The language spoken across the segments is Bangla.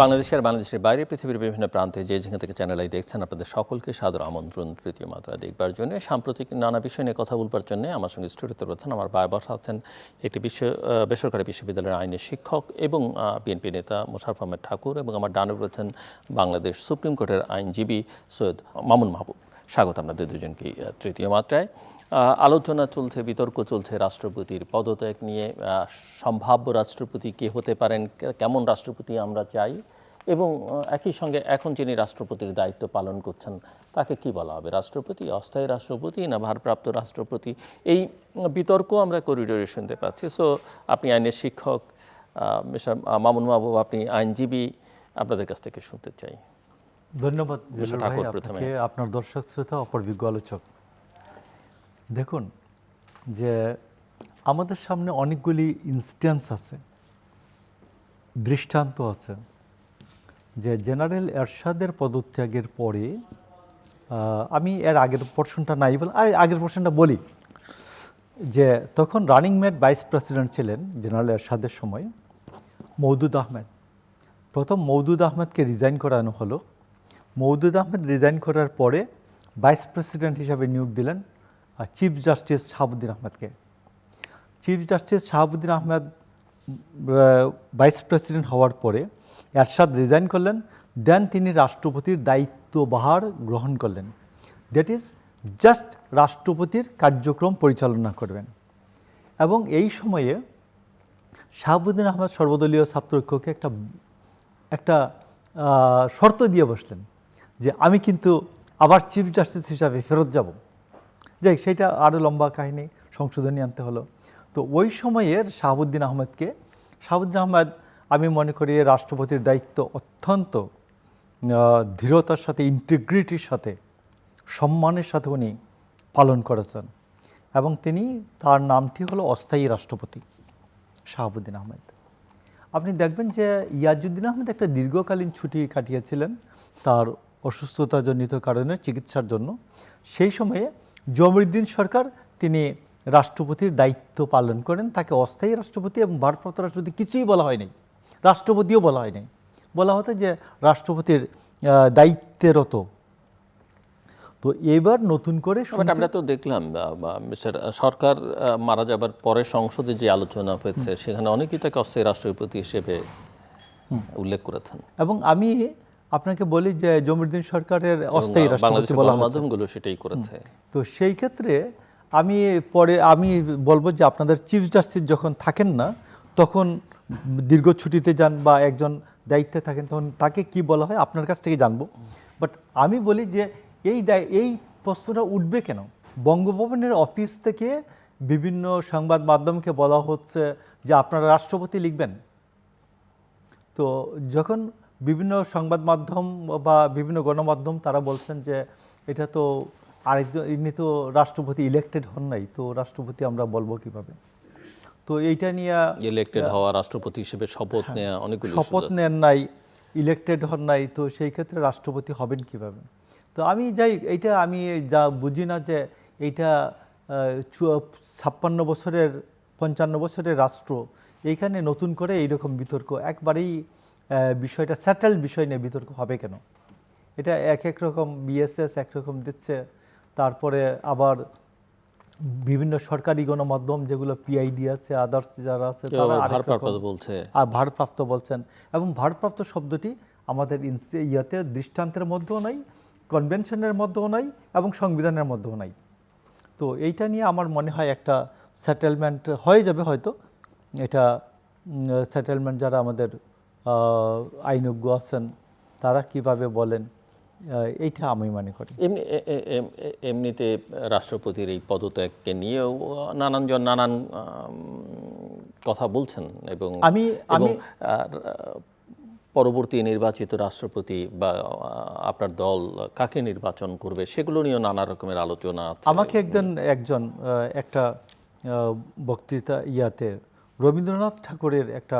বাংলাদেশের বাইরে পৃথিবীর বিভিন্ন প্রান্তে যেখান থেকে চ্যানেল আই দেখছেন আপনাদের সকলকে সাদর আমন্ত্রণ তৃতীয় মাত্রা দেখবার জন্য। সাম্প্রতিক নানা বিষয় নিয়ে কথা বলবার জন্য আমার সঙ্গে স্টুডিওতে রয়েছেন আমার বাবা আছেন একটি বেসরকারি বিশ্ববিদ্যালয়ের আইনের শিক্ষক এবং বিএনপি নেতা মোশাররফ আহমেদ ঠাকুর, এবং আমার ডানে রয়েছেন বাংলাদেশ সুপ্রিম কোর্টের আইনজীবী সৈয়দ মামুন মাহবুব। স্বাগত আপনাদের দুজনকে তৃতীয় মাত্রায়। আলোচনা চলছে, বিতর্ক চলছে রাষ্ট্রপতির পদত্যাগ নিয়ে। সম্ভাব্য রাষ্ট্রপতি কে হতে পারেন, কেমন রাষ্ট্রপতি আমরা চাই, এবং একই সঙ্গে এখন যিনি রাষ্ট্রপতির দায়িত্ব পালন করছেন তাকে কি বলা হবে, রাষ্ট্রপতি, অস্থায়ী রাষ্ট্রপতি না ভারপ্রাপ্ত রাষ্ট্রপতি? এই বিতর্ক আমরা করিডোরে শুনতে পাচ্ছি। সো আপনি আইনের শিক্ষক, মিস্টার মামুন মাহবুব আপনি আইনজীবী, আপনাদের কাছ থেকে শুনতে চাই। ধন্যবাদ ঠাকুর প্রথমে। আপনার দর্শক শ্রোতা, অপরবিজ্ঞ আলোচক। দেখুন যে আমাদের সামনে অনেকগুলি ইনস্ট্যান্স আছে, দৃষ্টান্ত আছে যে জেনারেল এরশাদের পদত্যাগের পরে, আমি এর আগের পোর্শনটা নাই বলে আগের পোর্শনটা বলি, যে তখন রানিং মেট ভাইস প্রেসিডেন্ট ছিলেন জেনারেল এরশাদের সময় মওদুদ আহমেদ। প্রথম মওদুদ আহমেদকে রিজাইন করানো হলো। মওদুদ আহমেদ রিজাইন করার পরে ভাইস প্রেসিডেন্ট হিসাবে নিয়োগ দিলেন চিফ জাস্টিস শাহাবুদ্দিন আহমেদকে। Chief justice Shahabuddin Ahmed vice president হওয়ার পরে এরশাদ রিজাইন করলেন, দেন তিনি রাষ্ট্রপতির দায়িত্বভার গ্রহণ করলেন। দ্যাট ইজ জাস্ট রাষ্ট্রপতির কার্যক্রম পরিচালনা করবেন। এবং এই সময়ে শাহাবুদ্দিন আহমেদ সর্বদলীয় ছাত্র ঐক্যকে একটা শর্ত দিয়ে বসলেন যে আমি কিন্তু আবার চিফ জাস্টিস হিসাবে ফেরত যাব। যাই, সেটা আরও লম্বা কাহিনী, সংশোধনী আনতে হলো। তো ওই সময়ের শাহাবুদ্দিন আহমেদ আমি মনে করি রাষ্ট্রপতির দায়িত্ব অত্যন্ত দৃঢ়তার সাথে, ইন্টিগ্রিটির সাথে, সম্মানের সাথে উনি পালন করেছেন। এবং তার নামটি হলো অস্থায়ী রাষ্ট্রপতি শাহাবুদ্দিন আহমেদ। আপনি দেখবেন যে ইয়াজউদ্দিন আহমেদ একটা দীর্ঘকালীন ছুটি কাটিয়েছিলেন তার অসুস্থতাজনিত কারণে, চিকিৎসার জন্য। সেই সময়ে জমিরুদ্দিন সরকার তিনি রাষ্ট্রপতির দায়িত্ব পালন করেন। তাকে অস্থায়ী রাষ্ট্রপতি এবং ভারপ্রাপ্ত রাষ্ট্রপতি কিছুই বলা হয়নি, রাষ্ট্রপতিও বলা হয়নি। বলা হতো যে রাষ্ট্রপতির দায়িত্বেরত। তো এবার নতুন করে আমরা তো দেখলাম সরকার মারা যাবার পরে সংসদে যে আলোচনা হয়েছে সেখানে অনেকেই তাকে অস্থায়ী রাষ্ট্রপতি হিসেবে উল্লেখ করেছেন। এবং আমি আপনাকে বলি যে জমিরুদ্দিন সরকারের অস্থায়ী রাষ্ট্রপতি বলা মাধ্যমগুলো সেটাই করেছে। তো সেই ক্ষেত্রে আমি বলবো যে আপনাদের চিফ জাস্টিস যখন থাকেন না, তখন দীর্ঘ ছুটিতে যান বা একজন দায়িত্বে থাকেন, তখন তাকে কি বলা হয় আপনার কাছ থেকে জানবো। বাট আমি বলি যে এই প্রশ্নটা উঠবে কেন? বঙ্গভবনের অফিস থেকে বিভিন্ন সংবাদ মাধ্যমকে বলা হচ্ছে যে আপনারা রাষ্ট্রপতি লিখবেন। তো যখন বিভিন্ন সংবাদ মাধ্যম বা বিভিন্ন গণমাধ্যম তারা বলছেন যে এটা তো আরেকজন, ইনি তো রাষ্ট্রপতি ইলেক্টেড হন নাই, তো রাষ্ট্রপতি আমরা বলবো কিভাবে? তো এইটা নিয়ে ইলেক্টেড হওয়া, রাষ্ট্রপতি হিসেবে শপথ নেওয়া, অনেকগুলো শপথ নেন নাই, ইলেক্টেড হন নাই, তো সেই ক্ষেত্রে রাষ্ট্রপতি হবেন কিভাবে? তো আমি এইটা আমি যা বুঝি না যে এইটা 55 বছরের রাষ্ট্র, এইখানে নতুন করে এইরকম বিতর্ক, একবারেই বিষয়টা সেটেলড বিষয় নিয়ে বিতর্ক হবে কেন? এটা এক রকম বিএসএস একরকম দিচ্ছে, তারপরে আবার বিভিন্ন সরকারি গণমাধ্যম যেগুলো পিআইডি আছে, আদার্স যারা আছে তারা ভারপ্রাপ্ত বলছেন। এবং ভারপ্রাপ্ত শব্দটি আমাদের দৃষ্টান্তের মধ্যেও নাই, কনভেনশনের মধ্যেও নাই, এবং সংবিধানের মধ্যেও নাই। তো এইটা নিয়ে আমার মনে হয় একটা সেটেলমেন্ট হয়ে যাবে হয়তো। এটা সেটেলমেন্ট যারা আমাদের আইনজ্ঞ আছেন তারা কিভাবে বলেন, এইটা আমি মনে করি। এমনিতে রাষ্ট্রপতির এই পদত্যাগকে নিয়েও নানানজন নানান কথা বলছেন, এবং পরবর্তী নির্বাচিত রাষ্ট্রপতি বা আপনার দল কাকে নির্বাচন করবে সেগুলো নিয়েও নানা রকমের আলোচনা আছে। আমাকে একজন একটা বক্তৃতা রবীন্দ্রনাথ ঠাকুরের একটা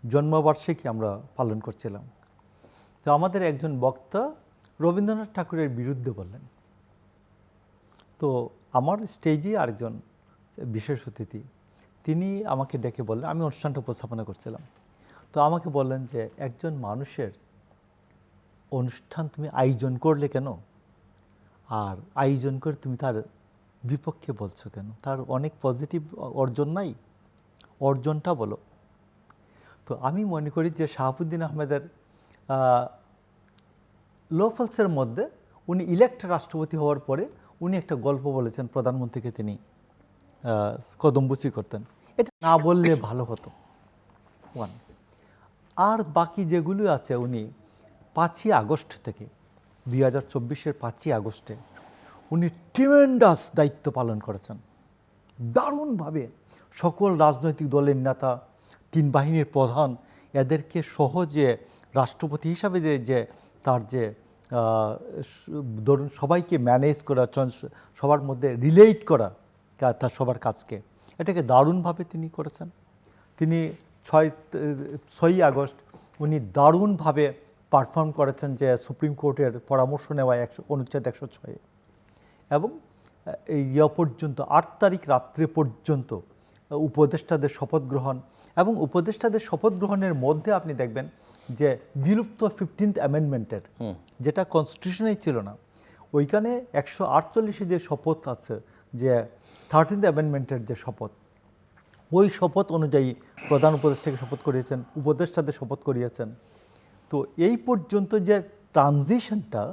জন্মবার্ষিকী আমরা পালন করছিলাম। তো আমাদের একজন বক্তা রবীন্দ্রনাথ ঠাকুরের বিরুদ্ধে বললেন। তো আমার স্টেজে আরেকজন বিশেষ অতিথি তিনি আমাকে ডেকে বললেন, আমি অনুষ্ঠানটা উপস্থাপনা করছিলাম। তো তো আমাকে বললেন যে একজন মানুষের অনুষ্ঠান তুমি আয়োজন করলে কেন, আর আয়োজন করে তুমি তার বিপক্ষে বলছো কেন? তার অনেক পজিটিভ অর্জন নাই, অর্জনটা বলো। তো আমি মনে করি যে শাহাবুদ্দিন আহমেদের লোফলসের মধ্যে উনি ইলেক্ট রাষ্ট্রপতি হওয়ার পরে উনি একটা গল্প বলেছেন, প্রধানমন্ত্রীকে তিনি কদমবুচি করতেন। এটা না বললে ভালো হতো, ওয়ান। আর বাকি যেগুলো আছে, উনি 5ই আগস্ট থেকে 2024-এর 5ই আগস্টে উনি ট্রিমেন্ডাস দায়িত্ব পালন করেছেন দারুণভাবে। সকল রাজনৈতিক দলের নেতা, 3 বাহিনীর প্রধান, এদেরকে সহজে রাষ্ট্রপতি হিসাবে যে তার যে ধরুন সবাইকে ম্যানেজ করা, সবার মধ্যে রিলেট করা তার সবার কাজকে, এটাকে দারুণভাবে তিনি করেছেন। তিনি 6ই আগস্ট উনি দারুণভাবে পারফর্ম করেছেন যে সুপ্রিম কোর্টের পরামর্শ নেওয়া অনুচ্ছেদ 106 এবং এই পর্যন্ত 8 তারিখ রাত্রে পর্যন্ত উপদেষ্টাদের শপথ গ্রহণ, এবং উপদেষ্টাদের শপথ গ্রহণের মধ্যে আপনি দেখবেন যে বিলুপ্ত 15th অ্যামেন্ডমেন্টের, যেটা কনস্টিটিউশনেই ছিল না, ওইখানে 148 যে শপথ আছে, যে 13th অ্যামেন্ডমেন্টের যে শপথ, ওই শপথ অনুযায়ী প্রধান উপদেষ্টাকে শপথ করিয়েছেন, উপদেষ্টাদের শপথ করিয়েছেন। তো এই পর্যন্ত যে ট্রানজিশনটা,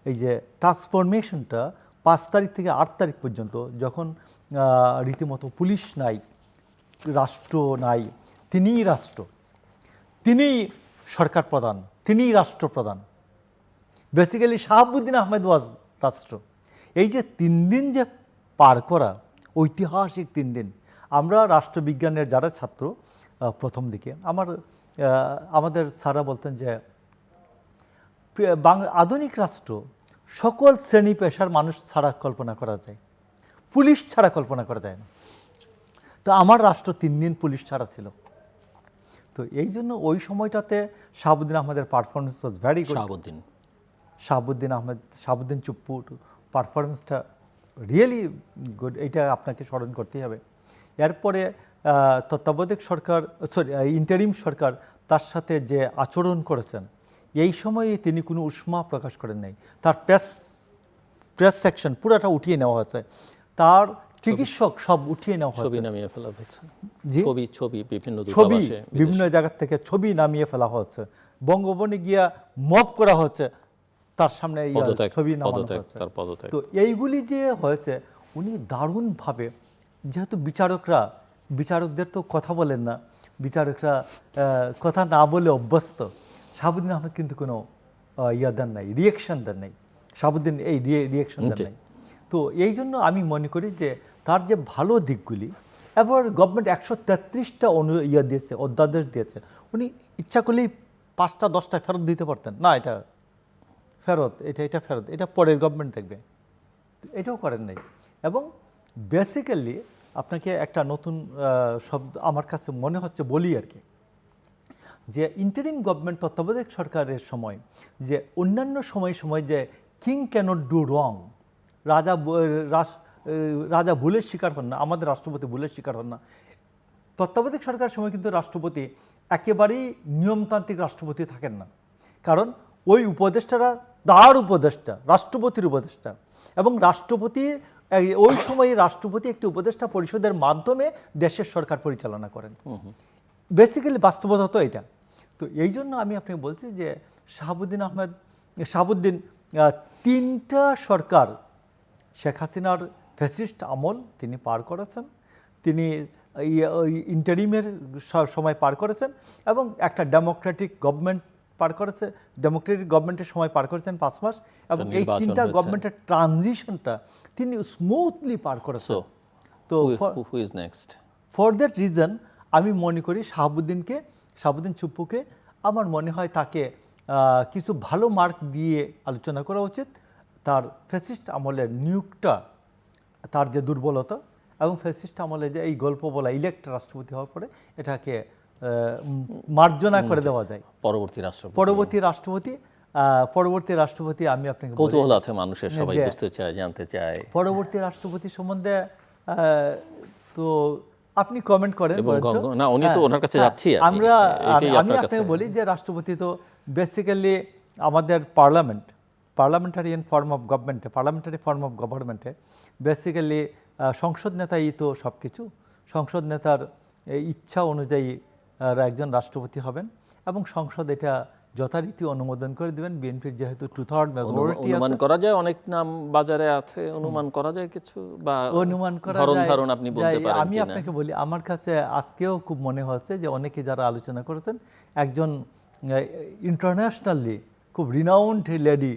এই যে ট্রান্সফরমেশনটা 5 তারিখ থেকে 8 তারিখ পর্যন্ত, যখন রীতিমতো পুলিশ নাই, রাষ্ট্র নাই, তিনিই রাষ্ট্র, তিনিই সরকার প্রধান, তিনিই রাষ্ট্রপ্রধান। বেসিক্যালি শাহাবুদ্দিন আহমেদ ওয়াজ রাষ্ট্র। এই যে 3 দিন যে পার করা, ঐতিহাসিক 3 দিন। আমরা রাষ্ট্রবিজ্ঞানের যারা ছাত্র প্রথম দিকে, আমাদের স্যারা বলতেন যে আধুনিক রাষ্ট্র সকল শ্রেণী পেশার মানুষ ছাড়া কল্পনা করা যায়, পুলিশ ছাড়া কল্পনা করা যায় না। তো আমার রাষ্ট্র 3 দিন পুলিশ ছাড়া ছিল। তো এই জন্য ওই সময়টাতে শাহাবুদ্দিন আহমেদের performance was very good. Shahabuddin চুপ্পুর পারফরমেন্সটা রিয়েলি গুড, এটা আপনাকে স্মরণ করতেই হবে। এরপরে তত্ত্বাবধায়ক সরকার, ইন্টারিম সরকার তার সাথে যে আচরণ করেছেন, এই সময়ে তিনি কোনো উষ্মা প্রকাশ করেন নাই। তার প্রেস সেকশন পুরাটা উঠিয়ে নেওয়া হয়েছে, তার চিকিৎসক সব উঠিয়ে নেওয়া হয়েছে, ছবি বিভিন্ন জায়গা থেকে ছবি নামিয়ে ফেলা হয়েছে, বঙ্গভবনে গিয়া মব করা হয়েছে, তার সামনে ছবি নামানো হয়েছে। তো এইগুলি যে হয়েছে, উনি দারুণভাবে, যেহেতু বিচারকদের তো কথা বলেন না, বিচারকরা কথা না বলে অভ্যস্ত, শাহাবুদ্দিন আহমেদ কিন্তু কোনো দেন নাই, রিয়েকশন দেন নাই, শাহাবুদ্দিন এই রিয়েকশন দেন নাই। তো এই জন্য আমি মনে করি যে তার যে ভালো দিকগুলি, এবার গভর্নমেন্ট 133টা দিয়েছে, অধ্যাদেশ দিয়েছে, উনি ইচ্ছা করলেই 5টা 10টা ফেরত দিতে পারতেন, না এটা ফেরত, এটা ফেরত, এটা পরের গভর্নমেন্ট দেখবে, এটাও করেন নাই। এবং বেসিক্যালি আপনাকে একটা নতুন শব্দ আমার কাছে মনে হচ্ছে বলি আর কি, যে ইন্টারিম গভর্নমেন্ট, তত্ত্বাবধায়ক সরকারের সময়, যে অন্যান্য সময় যে কিং ক্যানট ডু রং, রাজা ভুলের শিকার হন না, আমাদের রাষ্ট্রপতি ভুলের শিকার হন না। তত্ত্বাবধায়ক সরকারের সময় কিন্তু রাষ্ট্রপতি একেবারেই নিয়মতান্ত্রিক রাষ্ট্রপতি থাকেন না, কারণ ওই উপদেষ্টারা তার উপদেষ্টা, রাষ্ট্রপতির উপদেষ্টা, এবং ওই সময়ে রাষ্ট্রপতি একটি উপদেষ্টা পরিষদের মাধ্যমে দেশের সরকার পরিচালনা করেন। বেসিক্যালি বাস্তবতা তো এটা। তো এই জন্য আমি আপনাকে বলছি যে শাহাবুদ্দিন 3টা সরকার, শেখ হাসিনার ফ্যাসিস্ট আমল তিনি পার করেছেন, তিনি ইন্টারিমের সময় পার করেছেন, এবং একটা ডেমোক্রেটিক গভর্নমেন্ট পার করেছে, ডেমোক্রেটিক গভর্নমেন্টের সময় পার করেছেন 5 মাস, এবং এই 3টা গভর্নমেন্টের ট্রানজিশনটা তিনি স্মুথলি পার করেছেন। তো ফর দ্যাট রিজন আমি মনে করি শাহাবুদ্দিন চুপ্পুকে, আমার মনে হয় তাকে কিছু ভালো মার্ক দিয়ে আলোচনা করা উচিত। তার ফ্যাসিস্ট আমলের নিয়োগটা, তার যে দুর্বলতা, এবং ফ্যাসিস্ট আমলে যে এই গল্প বলা ইলেক্ট রাষ্ট্রপতি হওয়ার পরে এটাকে মার্জনা করে দেওয়া যায়। পরবর্তী রাষ্ট্রপতি আমি আপনাকে কৌতূহল আছে মানুষের, সবাই বুঝতে চায়, জানতে চায় পরবর্তী রাষ্ট্রপতি সম্বন্ধে। তো আপনি কমেন্ট করেন এবং বরঞ্চ। না, উনি তো হ্যাঁ, ওনার কাছে হ্যাঁ, যাচ্ছি আর কি। আমরা এটাই আমি আপনার আপনাকে কাছে। বলি যে রাষ্ট্রপতি তো বেসিক্যালি আমাদের পার্লামেন্টারি ফর্ম অফ গভর্নমেন্টে বেসিক্যালি সংসদ নেতাই তো সব কিছু। সংসদ নেতার ইচ্ছা অনুযায়ী একজন রাষ্ট্রপতি হবেন এবং সংসদ এটা যথারীতি অনুমোদন করে দিবেন। বিএনপির যেহেতু 2/3 মেজরিটি অনুমান আছে, করা যায় অনেক নাম বাজারে আছে, অনুমান করা যায় কিছু, বা অনুমান করা যায়। ধারণ আপনি বলতে পারেন আমি কিনা? আপনাকে বলি, আমার কাছে আজকেও খুব মনে হচ্ছে যে অনেকে যারা আলোচনা করেছেন, একজন ইন্টারন্যাশনালি খুব রিনাউন্ড লেডি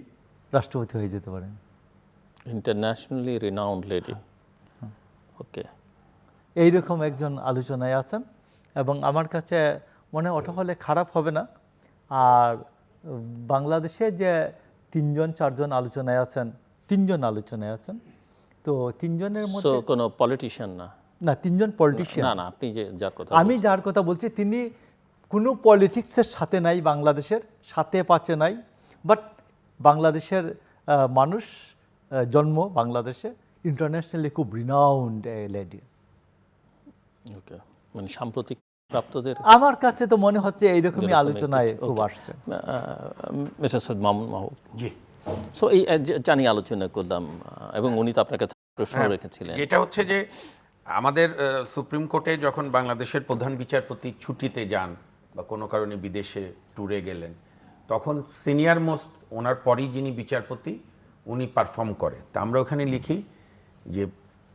রাষ্ট্রপতি হয়ে যেতে পারেন। ইন্টারন্যাশনালি রিনাউন্ড লেডি, ওকে। এইরকম একজন আলোচনায় আছেন এবং আমার কাছে মনে হয় ওটা হলে খারাপ হবে না। আর বাংলাদেশে যে 3-4 আলোচনায় আছেন, 3 আলোচনায় আছেন, তো 3জনের সো মধ্যে কোনো পলিটিশিয়ান না? না, 3জন পলিটিশিয়ান। না না, আপনি যে যার কথা আমি যার কথা বলছি তিনি কোনো পলিটিক্সের সাথে নাই, বাংলাদেশের সাথে পাচ্ছে নাই, বাট বাংলাদেশের মানুষ জন্ম বাংলাদেশে, ইন্টারন্যাশনালি খুব রিনাউন্ড লেডি। ওকে, মানে সাম্প্রতিক প্রাপ্তদের। আমার কাছে তো মনে হচ্ছে এইরকমই যেরকম আলোচনায় একটু, খুব okay. আসছে। মিস্টার সৈয়দ মামুন মাহবুব, জি, সো এই জানি আলোচনা করলাম, এবং উনি তো আপনার কাছে প্রশ্ন রেখেছিলেন। যেটা হচ্ছে যে আমাদের সুপ্রিম কোর্টে যখন বাংলাদেশের প্রধান বিচারপতি ছুটিতে যান বা কোনো কারণে বিদেশে ট্যুরে গেলেন, তখন সিনিয়র মোস্ট ওনার পরই যিনি বিচারপতি উনি পারফর্ম করে। তা আমরা ওখানে লিখি যে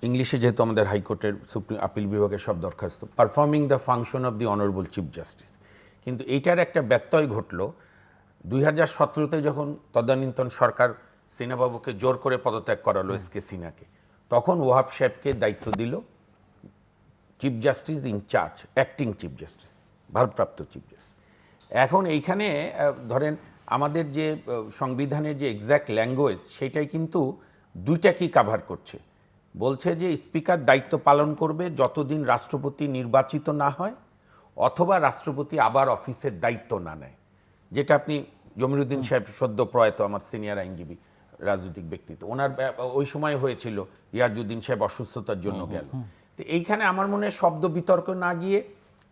ইংলিশে, যেহেতু আমাদের হাইকোর্টের সুপ্রিম আপিল বিভাগের সব দরখাস্ত, performing the function of the honourable chief justice. কিন্তু এইটার একটা ব্যত্যয় ঘটলো 2017-তে যখন তদানীন্তন সরকার সিনহাবাবুকে জোর করে পদত্যাগ করালো, এসকে সিনহাকে, তখন ওয়াহাব সাহেবকে দায়িত্ব দিল chief justice incharge, acting chief justice, ভারপ্রাপ্ত চিফ জাস্টিস। এখন এইখানে ধরেন আমাদের যে সংবিধানের যে এক্স্যাক্ট ল্যাঙ্গুয়েজ, সেটাই কিন্তু দুইটাকেই কাভার করছে। বলছে যে স্পিকার দায়িত্ব পালন করবে যতদিন রাষ্ট্রপতি নির্বাচিত না হয় অথবা রাষ্ট্রপতি আবার অফিসের দায়িত্ব না নেয়। যেটা আপনি জমিরুদ্দিন সাহেব, সদ্য প্রয়াত আমার সিনিয়র আইনজীবী, রাজনৈতিক ব্যক্তিত্ব, ওনার ওই সময় হয়েছিল, ইয়াজউদ্দিন সাহেব অসুস্থতার জন্য গেল। তো এইখানে আমার মনে হয় শব্দ বিতর্ক না গিয়ে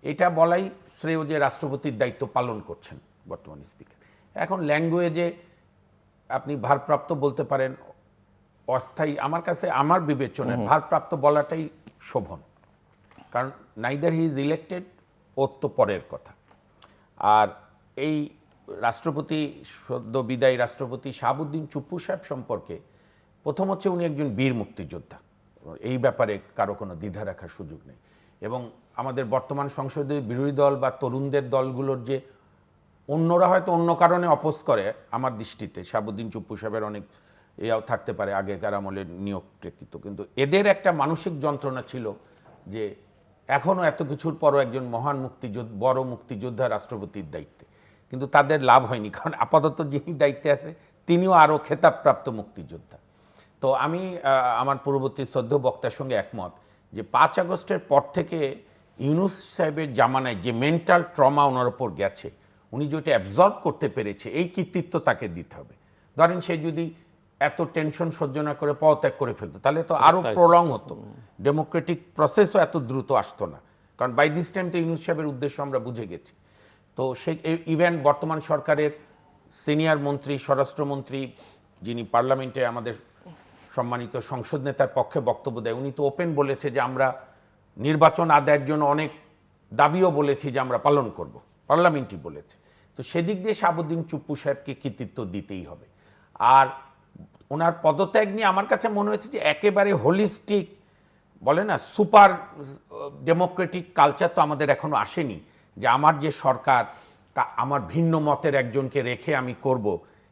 এটা বলাই শ্রেয় যে রাষ্ট্রপতির দায়িত্ব পালন করছেন বর্তমান স্পিকার। এখন ল্যাঙ্গুয়েজে আপনি ভারপ্রাপ্ত বলতে পারেন, অস্থায়ী, আমার কাছে আমার বিবেচনায় ভারপ্রাপ্ত বলাটাই শোভন, কারণ নাইদার হি ইজ ইলেক্টেড, ওর তো পরের কথা। আর এই রাষ্ট্রপতি, সদ্য বিদায়ী রাষ্ট্রপতি শাহাবুদ্দিন চুপ্পু সাহেব সম্পর্কে প্রথম হচ্ছে উনি একজন বীর মুক্তিযোদ্ধা, এই ব্যাপারে কারো কোনো দ্বিধা রাখার সুযোগ নেই। এবং আমাদের বর্তমান সংসদে বিরোধী দল বা তরুণদের দলগুলোর যে অন্যরা হয়তো অন্য কারণে অপোজ করে, আমার দৃষ্টিতে শাহাবুদ্দিন চুপ্পু সাহেবের অনেক এও থাকতে পারে আগেকার আমলের নিয়োগ প্রেক্ষিত, কিন্তু এদের একটা মানসিক যন্ত্রণা ছিল যে এখনও এত কিছুর পরও একজন মহান মুক্তিযোদ্ধা, বড় মুক্তিযোদ্ধা রাষ্ট্রপতির দায়িত্বে, কিন্তু তাদের লাভ হয়নি, কারণ আপাতত যিনি দায়িত্বে আছে তিনিও আরও খেতাবপ্রাপ্ত মুক্তিযোদ্ধা। তো আমি আমার পূর্ববর্তী শ্রদ্ধেয় বক্তার সঙ্গে একমত যে 5 আগস্টের পর থেকে ইউনূস সাহেবের জামানায় যে মেন্টাল ট্রমা ওনার ওপর গেছে, উনি যেটা অ্যাবজর্ব করতে পেরেছে, এই কৃতিত্ব তাকে দিতে হবে। ধরেন সে যদি এত টেনশন সহ্য না করে পদত্যাগ করে ফেলতো, তাহলে তো আরও প্রলং হতো, ডেমোক্রেটিক প্রসেসও এত দ্রুত আসতো না, কারণ বাই দিস টাইম তো ইউনূস সাহেবের উদ্দেশ্য আমরা বুঝে গেছি। তো সে ইভেন বর্তমান সরকারের সিনিয়র মন্ত্রী, স্বরাষ্ট্রমন্ত্রী, যিনি পার্লামেন্টে আমাদের সম্মানিত সংসদ নেতার পক্ষে বক্তব্য দেয়, উনি তো ওপেন বলেছে যে আমরা নির্বাচন আদায়ের জন্য অনেক দাবিও বলেছি যে আমরা পালন করব, পার্লামেন্টই বলেছে। তো সেদিক দিয়ে শাহাবুদ্দিন চুপ্পু সাহেবকে কৃতিত্ব দিতেই হবে। আর ওনার পদত্যাগ নিয়ে আমার কাছে মনে হয়েছে যে একেবারে হোলিস্টিক, বলে না, সুপার ডেমোক্রেটিক কালচার তো আমাদের এখনো আসেনি, যে আমার যে সরকার তা আমার ভিন্ন মতের একজনকে রেখে আমি করব।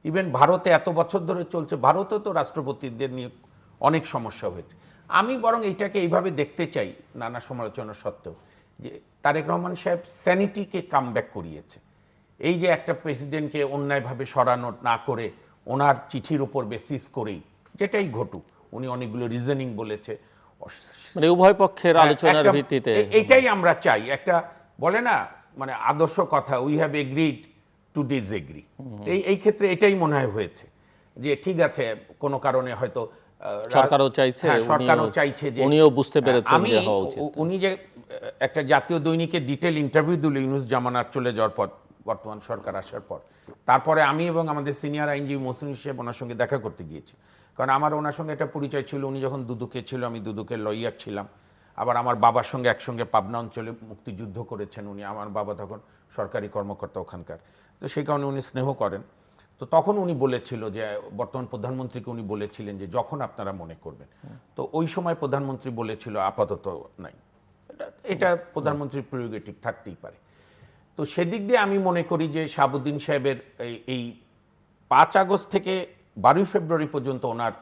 ইভেন ভারতে এত বছর ধরে চলছে, ভারতে তো রাষ্ট্রপতিদের নিয়ে অনেক সমস্যা হয়েছে। আমি বরং এইটাকে এইভাবে দেখতে চাই, নানা সমালোচনা সত্ত্বেও, যে তারেক রহমান সাহেব স্যানিটিকে কামব্যাক করিয়েছে। এই যে একটা প্রেসিডেন্টকে অন্যায়ভাবে সরানো না করে ওনার চিঠির উপর বেসিস করেই যেটাই ঘটুক, উনি অনেকগুলো রিজনিং বলেছে, মানে উভয় পক্ষের আলোচনার ভিত্তিতে এইটাই আমরা চাই। একটা বলে না, মানে আদর্শ কথা, we have agreed two disagree. এই ক্ষেত্রে এটাই মনে হয় হয়েছে, যে ঠিক আছে কোনো কারণে হয়তো সরকারও চাইছে, সরকারও চাইছে যে উনিও বুঝতে পেরেছেন যে হওয়া উচিত। উনি যে একটা জাতীয় দৈনিকে ডিটেল ইন্টারভিউ দিল ইউনুস জামানার চলে যাওয়ার পর, বর্তমান সরকার আসার পর। তারপরে আমি এবং আমাদের সিনিয়র আইনজীবী মহসিন সাহেব ওনার সঙ্গে দেখা করতে গিয়েছি, কারণ আমার ওনার সঙ্গে একটা পরিচয় ছিল। উনি যখন দুদকে ছিল, আমি দুদকের লয়ার ছিলাম। আবার আমার বাবার সঙ্গে একসঙ্গে পাবনা অঞ্চলে মুক্তিযুদ্ধ করেছেন উনি। আমার বাবা তখন সরকারি কর্মকর্তা ওখানকার, তো সেই কারণে উনি স্নেহ করেন। তো তখন উনি বলেছিল যে, বর্তমান প্রধানমন্ত্রীকে উনি বলেছিলেন যে যখন আপনারা মনে করবেন। তো ওই সময় প্রধানমন্ত্রী বলেছিল আপাতত নাই। এটা প্রধানমন্ত্রীর প্রিরোগেটিভ থাকতেই পারে। তো সেদিক দিয়ে আমি মনে করি যে শাহাবুদ্দিন সাহেবের এই 5 আগস্ট থেকে 12 ফেব্রুয়ারি পর্যন্ত ওনার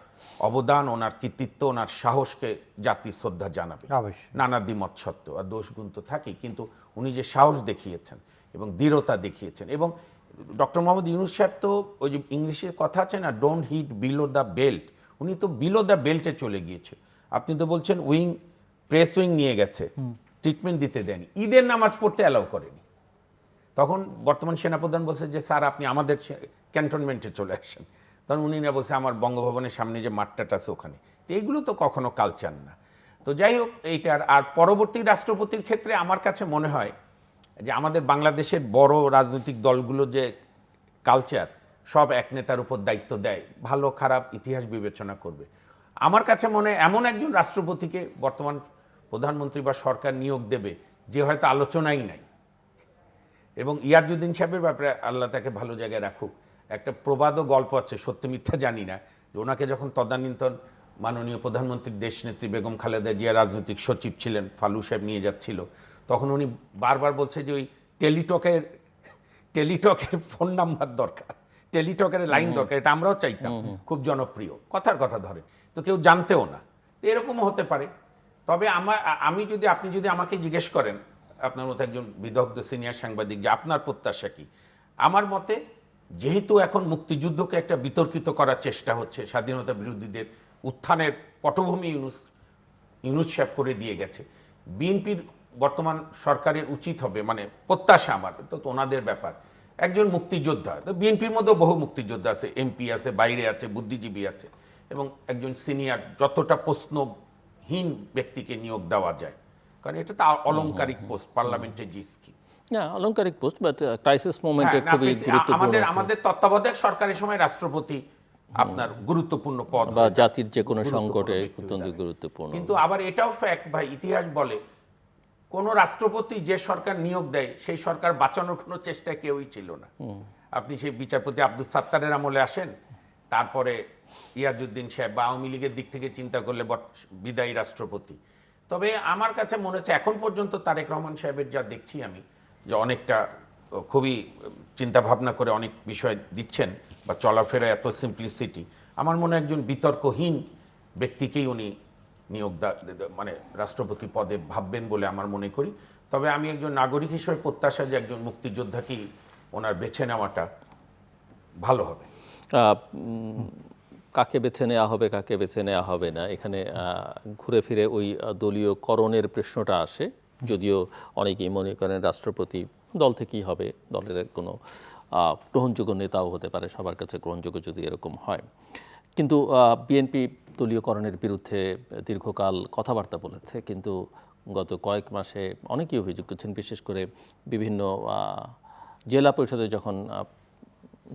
অবদান, ওনার কৃতিত্ব, ওনার সাহসকে জাতি শ্রদ্ধা জানাবে, অবশ্যই। নানা দ্বিমত সত্ত্বেও। আর দোষগুণ তো থাকেই, কিন্তু উনি যে সাহস দেখিয়েছেন এবং দৃঢ়তা দেখিয়েছেন। এবং ডক্টর মোহাম্মদ ইউনূস সাহেব তো ওই যে ইংলিশের কথা আছে না, don't hit below the belt, উনি তো বিলো দ্য বেল্টে চলে গিয়েছে। আপনি তো বলছেন উইং, প্রেস উইং নিয়ে গেছে, ট্রিটমেন্ট দিতে দেয়নি, ঈদের নামাজ পড়তে অ্যালাউ করেনি। তখন বর্তমান সেনাপ্রধান বলছে যে স্যার আপনি আমাদের ক্যান্টনমেন্টে চলে আসেন। তখন উনি না বলছে আমার বঙ্গভবনের সামনে যে মাঠটা আছে ওখানে। তো এইগুলো তো কখনো কালচার না। তো যাই হোক, এইটার আর পরবর্তী রাষ্ট্রপতির ক্ষেত্রে আমার কাছে মনে হয় যে আমাদের বাংলাদেশের বড় রাজনৈতিক দলগুলো যে কালচার, সব এক নেতার উপর দায়িত্ব দেয়, ভালো খারাপ ইতিহাস বিবেচনা করবে। আমার কাছে মনে হয় এমন একজন রাষ্ট্রপতিকে বর্তমান প্রধানমন্ত্রী বা সরকার নিয়োগ দেবে যে হয়তো আলোচনাই নাই। এবং ইয়াজউদ্দিন সাহেবের ব্যাপারে আল্লাহ তাকে ভালো জায়গায় রাখুক। একটা প্রবাদ ও গল্প আছে, সত্য মিথ্যা জানি না, যে ওনাকে যখন তদানীন্তন মাননীয় প্রধানমন্ত্রীর দেশনেত্রী বেগম খালেদা জিয়া রাজনৈতিক সচিব ছিলেন, ফালু সাহেব নিয়ে যাচ্ছিল, তখন উনি বারবার বলছে যে ওই টেলিটকের ফোন নাম্বার দরকার, টেলিটকের লাইন দরকার, এটা আমরাও চাইতাম, খুব জনপ্রিয়, কথার কথা ধরে, তো কেউ জানতেও না। তো এরকমও হতে পারে। তবে আপনি যদি আমাকে জিজ্ঞেস করেন, আপনার মতো একজন বিদগ্ধ সিনিয়র সাংবাদিক, যে আপনার প্রত্যাশা কি, আমার মতে যেহেতু এখন মুক্তিযুদ্ধকে একটা বিতর্কিত করার চেষ্টা হচ্ছে, স্বাধীনতা বিরোধীদের উত্থানের পটভূমি ইউনূস সাহেব করে দিয়ে গেছে, বিএনপির বর্তমান সরকারের উচিত হবে, মানে প্রত্যাশা আমার, তো ওনাদের ব্যাপার, একজন মুক্তিযোদ্ধা, তো বিএনপির মধ্যেও বহু মুক্তিযোদ্ধা আছে, এমপি আছে, বাইরে আছে, বুদ্ধিজীবী আছে, এবং একজন সিনিয়র যতটা প্রশ্নহীন ব্যক্তিকে নিয়োগ দেওয়া যায়, কারণ এটা তো অলংকারিক পোস্ট, পার্লামেন্টের জি স্কিম। না, অলংকারিক পোস্ট, বাট ক্রাইসিস মোমেন্টে খুবই গুরুত্বপূর্ণ। আমাদের তত্ত্বাবধায়ক সরকারের সময় রাষ্ট্রপতি আপনার গুরুত্বপূর্ণ পদ, বা জাতির যে কোনো সংকটে অত্যন্ত গুরুত্বপূর্ণ। কিন্তু আবার এটাও ফ্যাক্ট ভাই, ইতিহাস বলে কোন রাষ্ট্রপতি যে সরকার নিয়োগ দেয় সেই সরকার বাঁচানোর কোনো চেষ্টা কেউই ছিল না। আপনি সেই বিচারপতি আব্দুল সাত্তারের আমলে আসেন, তারপরে ইয়াজউদ্দিন সাহেব বা আওয়ামী লীগের দিক থেকে চিন্তা করলে বিদায়ী রাষ্ট্রপতি। তবে আমার কাছে মনে হচ্ছে এখন পর্যন্ত তারেক রহমান সাহেবের যা দেখছি আমি, যে অনেকটা খুবই চিন্তা ভাবনা করে অনেক বিষয় দিচ্ছেন, বা চলাফেরা এত সিম্পলিসিটি, আমার মনে হয় একজন বিতর্কহীন ব্যক্তিকেই উনি নিয়োগ মানে রাষ্ট্রপতি পদে ভাববেন বলে আমার মনে করি। তবে আমি একজন নাগরিক হিসেবে প্রত্যাশা যে একজন মুক্তিযোদ্ধাকেই ওনার বেছে নেওয়াটা ভালো হবে। কাকে বেছে নেওয়া হবে, কাকে বেছে নেওয়া হবে না, এখানে ঘুরে ফিরে ওই দলীয় করণের প্রশ্নটা আসে। যদিও অনেকেই মনে করেন রাষ্ট্রপতি দল থেকেই হবে, দলের কোনো গ্রহণযোগ্য নেতাও হতে পারে, সবার কাছে গ্রহণযোগ্য যদি এরকম হয়। কিন্তু বিএনপি দলীয়করণের বিরুদ্ধে দীর্ঘকাল কথাবার্তা বলেছে, কিন্তু গত কয়েক মাসে অনেকেই অভিযোগ করছেন, বিশেষ করে বিভিন্ন জেলা পরিষদে যখন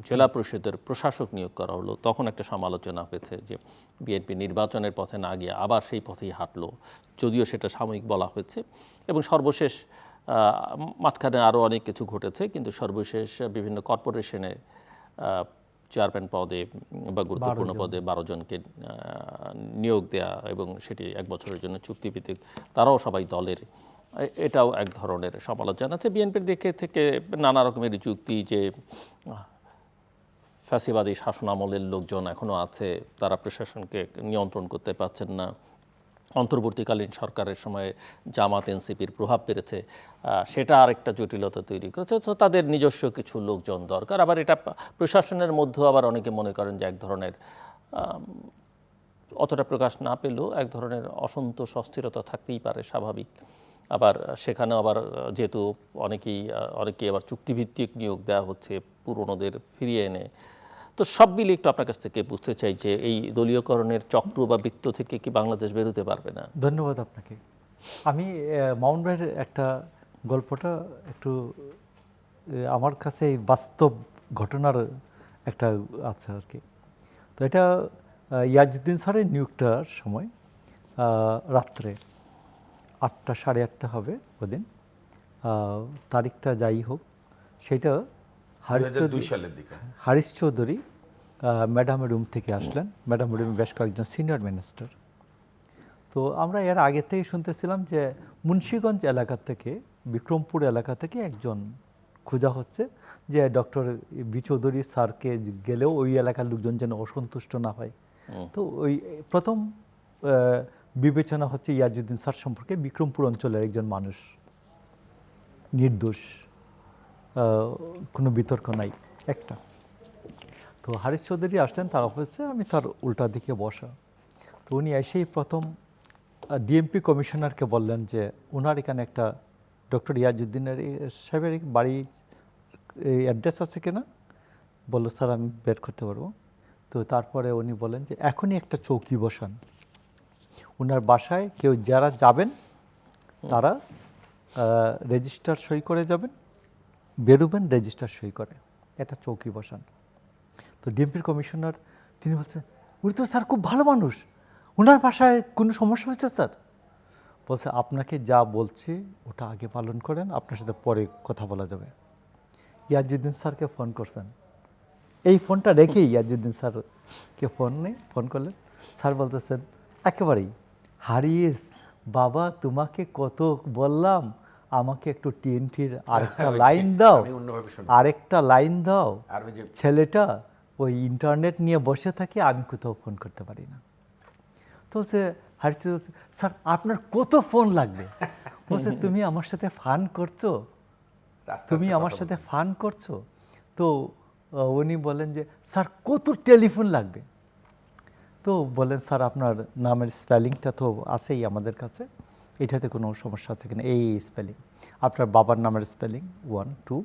জেলা পরিষদের প্রশাসক নিয়োগ করা হলো, তখন একটা সমালোচনা হয়েছে যে বিএনপি নির্বাচনের পথে না গিয়ে আবার সেই পথেই হাঁটলো, যদিও সেটা সাময়িক বলা হয়েছে। এবং সর্বশেষ মাঝখানে আরও অনেক কিছু ঘটেছে, কিন্তু সর্বশেষ বিভিন্ন কর্পোরেশনে চেয়ারম্যান পদে বা গুরুত্বপূর্ণ পদে 12 জনকে নিয়োগ দেয়া, এবং সেটি 1 বছরের জন্য চুক্তিভিত্তিক, তারাও সবাই দলের, এটাও এক ধরনের সমালোচনা আছে। বিএনপির দিকে থেকে নানা রকমের যুক্তি যে ফ্যাসিবাদী শাসনামলের লোকজন এখনও আছে, তারা প্রশাসনকে নিয়ন্ত্রণ করতে পারছেন না, অন্তর্বর্তীকালীন সরকারের সময়ে জামাত এনসিপির প্রভাব পেরেছে, সেটা আরেকটা জটিলতা তৈরি করেছে। তো তাদের নিজস্ব কিছু লোকজন দরকার। আবার এটা প্রশাসনের মধ্যেও আবার অনেকে মনে করেন যে এক ধরনের, অতটা প্রকাশ না পেলেও এক ধরনের অসন্তোষ, অস্থিরতা থাকতেই পারে, স্বাভাবিক। আবার সেখানেও আবার যেহেতু অনেকেই আবার চুক্তিভিত্তিক নিয়োগ দেওয়া হচ্ছে পুরনোদের ফিরিয়ে এনে, তো সব মিলিয়ে একটু আপনার কাছ থেকে বুঝতে চাই যে এই দলীয়করণের চক্র বা বৃত্ত থেকে কি বাংলাদেশ বেরোতে পারবে না? ধন্যবাদ আপনাকে। আমি মামুন ভাইয়ের একটা গল্পটা একটু আমার কাছে এই বাস্তব ঘটনার একটা আছে আর কি। তো এটা ইয়াজউদ্দিন স্যারের নিয়োগটার সময় রাত্রে 8টা সাড়ে 8টা হবে ওদিন, তারিখটা যাই হোক, সেটা 2002 সালের দিকে। হারিস চৌধুরী ম্যাডামের রুম থেকে আসলেন। ম্যাডামের রুমে বেশ কয়েকজন সিনিয়র মিনিস্টার। তো আমরা এর আগে থেকেই শুনতেছিলাম যে মুন্সিগঞ্জ এলাকা থেকে, বিক্রমপুর এলাকা থেকে একজন খোঁজা হচ্ছে, যে ডক্টর বি চৌধুরী স্যারকে গেলেও ওই এলাকার লোকজন যেন অসন্তুষ্ট না হয়। তো ওই প্রথম বিবেচনা হচ্ছে ইয়াজউদ্দিন স্যার সম্পর্কে বিক্রমপুর অঞ্চলের একজন মানুষ, নির্দোষ, কোনো বিতর্ক নাই একটা। তো হারিস চৌধুরী আসলেন তার অফিসে, আমি তার উল্টা দিকে বসা। তো উনি এসেই প্রথম ডিএমপি কমিশনারকে বললেন যে ওনার এখানে একটা ডক্টর ইয়াজউদ্দিনের সাহেবের বাড়ি অ্যাড্রেস আছে কিনা। বললো স্যার আমি বের করতে পারবো। তো তারপরে উনি বলেন যে এখনই একটা চৌকি বসান, ওনার বাসায় কেউ যারা যাবেন তারা রেজিস্টার সই করে যাবেন, বেরোবেন রেজিস্টার সই করে, একটা চৌকি বসান। তো ডিএমপির কমিশনার তিনি বলছেন উনি তো স্যার খুব ভালো মানুষ, ওনার বাসায় কোনো সমস্যা হয়েছে স্যার? বলছে আপনাকে যা বলছি ওটা আগে পালন করেন, আপনার সাথে পরে কথা বলা যাবে। ইয়াজউদ্দিন স্যারকে ফোন করছেন, এই ফোনটা রেখেই ইয়াজউদ্দিন স্যারকে ফোন করলেন। স্যার বলতেছেন একেবারেই, হারিস বাবা তোমাকে কত বললাম, আমাকে একটু টিএনটির আরেকটা লাইন দাও, আরেকটা লাইন দাও। ছেলেটা ওই ইন্টারনেট নিয়ে বসে থাকে, আমি কোথাও ফোন করতে পারি না। তো বলছে হারিস বলছে স্যার আপনার কত ফোন লাগবে? বলছে তুমি আমার সাথে ফান করছো, তুমি আমার সাথে ফান করছো। তো উনি বলেন যে স্যার কত টেলিফোন লাগবে? তো বলেন স্যার আপনার নামের স্পেলিংটা তো আছেই আমাদের কাছে, এটাতে কোনো সমস্যা আছে কিনা, এই স্পেলিং, আপনার বাবার নামের স্পেলিং 1 2,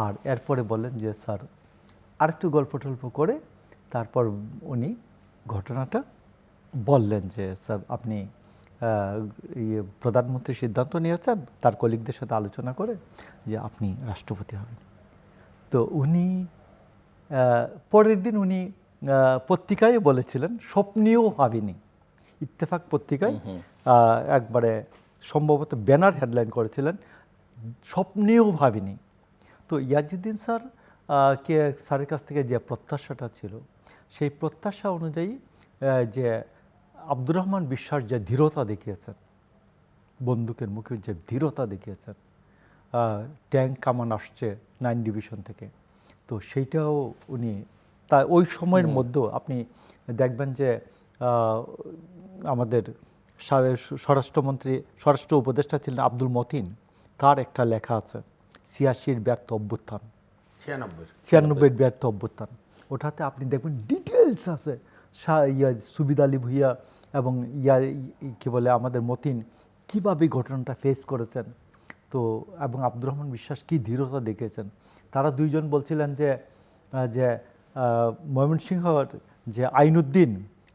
আর এরপরে বলেন যে স্যার আরেকটু গল্প টল্প করে তারপর উনি ঘটনাটা বললেন যে স্যার আপনি প্রধানমন্ত্রী সিদ্ধান্ত নিয়েছেন তার কলিগদের সাথে আলোচনা করে যে আপনি রাষ্ট্রপতি হবেন। তো উনি পরের দিন উনি পত্রিকায় বলেছিলেন, স্বপ্নেও ভাবিনি, ইত্তেফাক পত্রিকায় একবারে সম্ভবত ব্যানার হেডলাইন করেছিলেন, স্বপ্নেও ভাবিনি। তো ইয়াজউদ্দিন স্যার কে স্যারের কাছ থেকে যে প্রত্যাশাটা ছিল, সেই প্রত্যাশা অনুযায়ী যে আব্দুর রহমান বিশ্বাস যে ধীরতা দেখিয়েছেন, বন্দুকের মুখে যে ধীরতা দেখিয়েছেন, ট্যাঙ্ক কামান আসছে 9 ডিভিশন থেকে, তো সেইটাও উনি তা ওই সময়ের মধ্যেও আপনি দেখবেন যে আমাদের স্বরাষ্ট্রমন্ত্রী, স্বরাষ্ট্র উপদেষ্টা ছিলেন আব্দুল মতিন, তার একটা লেখা আছে 86-র ব্যর্থ অভ্যুত্থান, 96-এর ব্যর্থ অভ্যুত্থান, ওটাতে আপনি দেখবেন ডিটেলস আছে, সুবিদ আলী ভুইয়া এবং কি বলে আমাদের মতিন কীভাবে ঘটনাটা ফেস করেছেন, তো এবং আব্দুর রহমান বিশ্বাস কী ধীরতা দেখিয়েছেন। তারা দুইজন বলছিলেন যে যে ময়মনসিংহর যে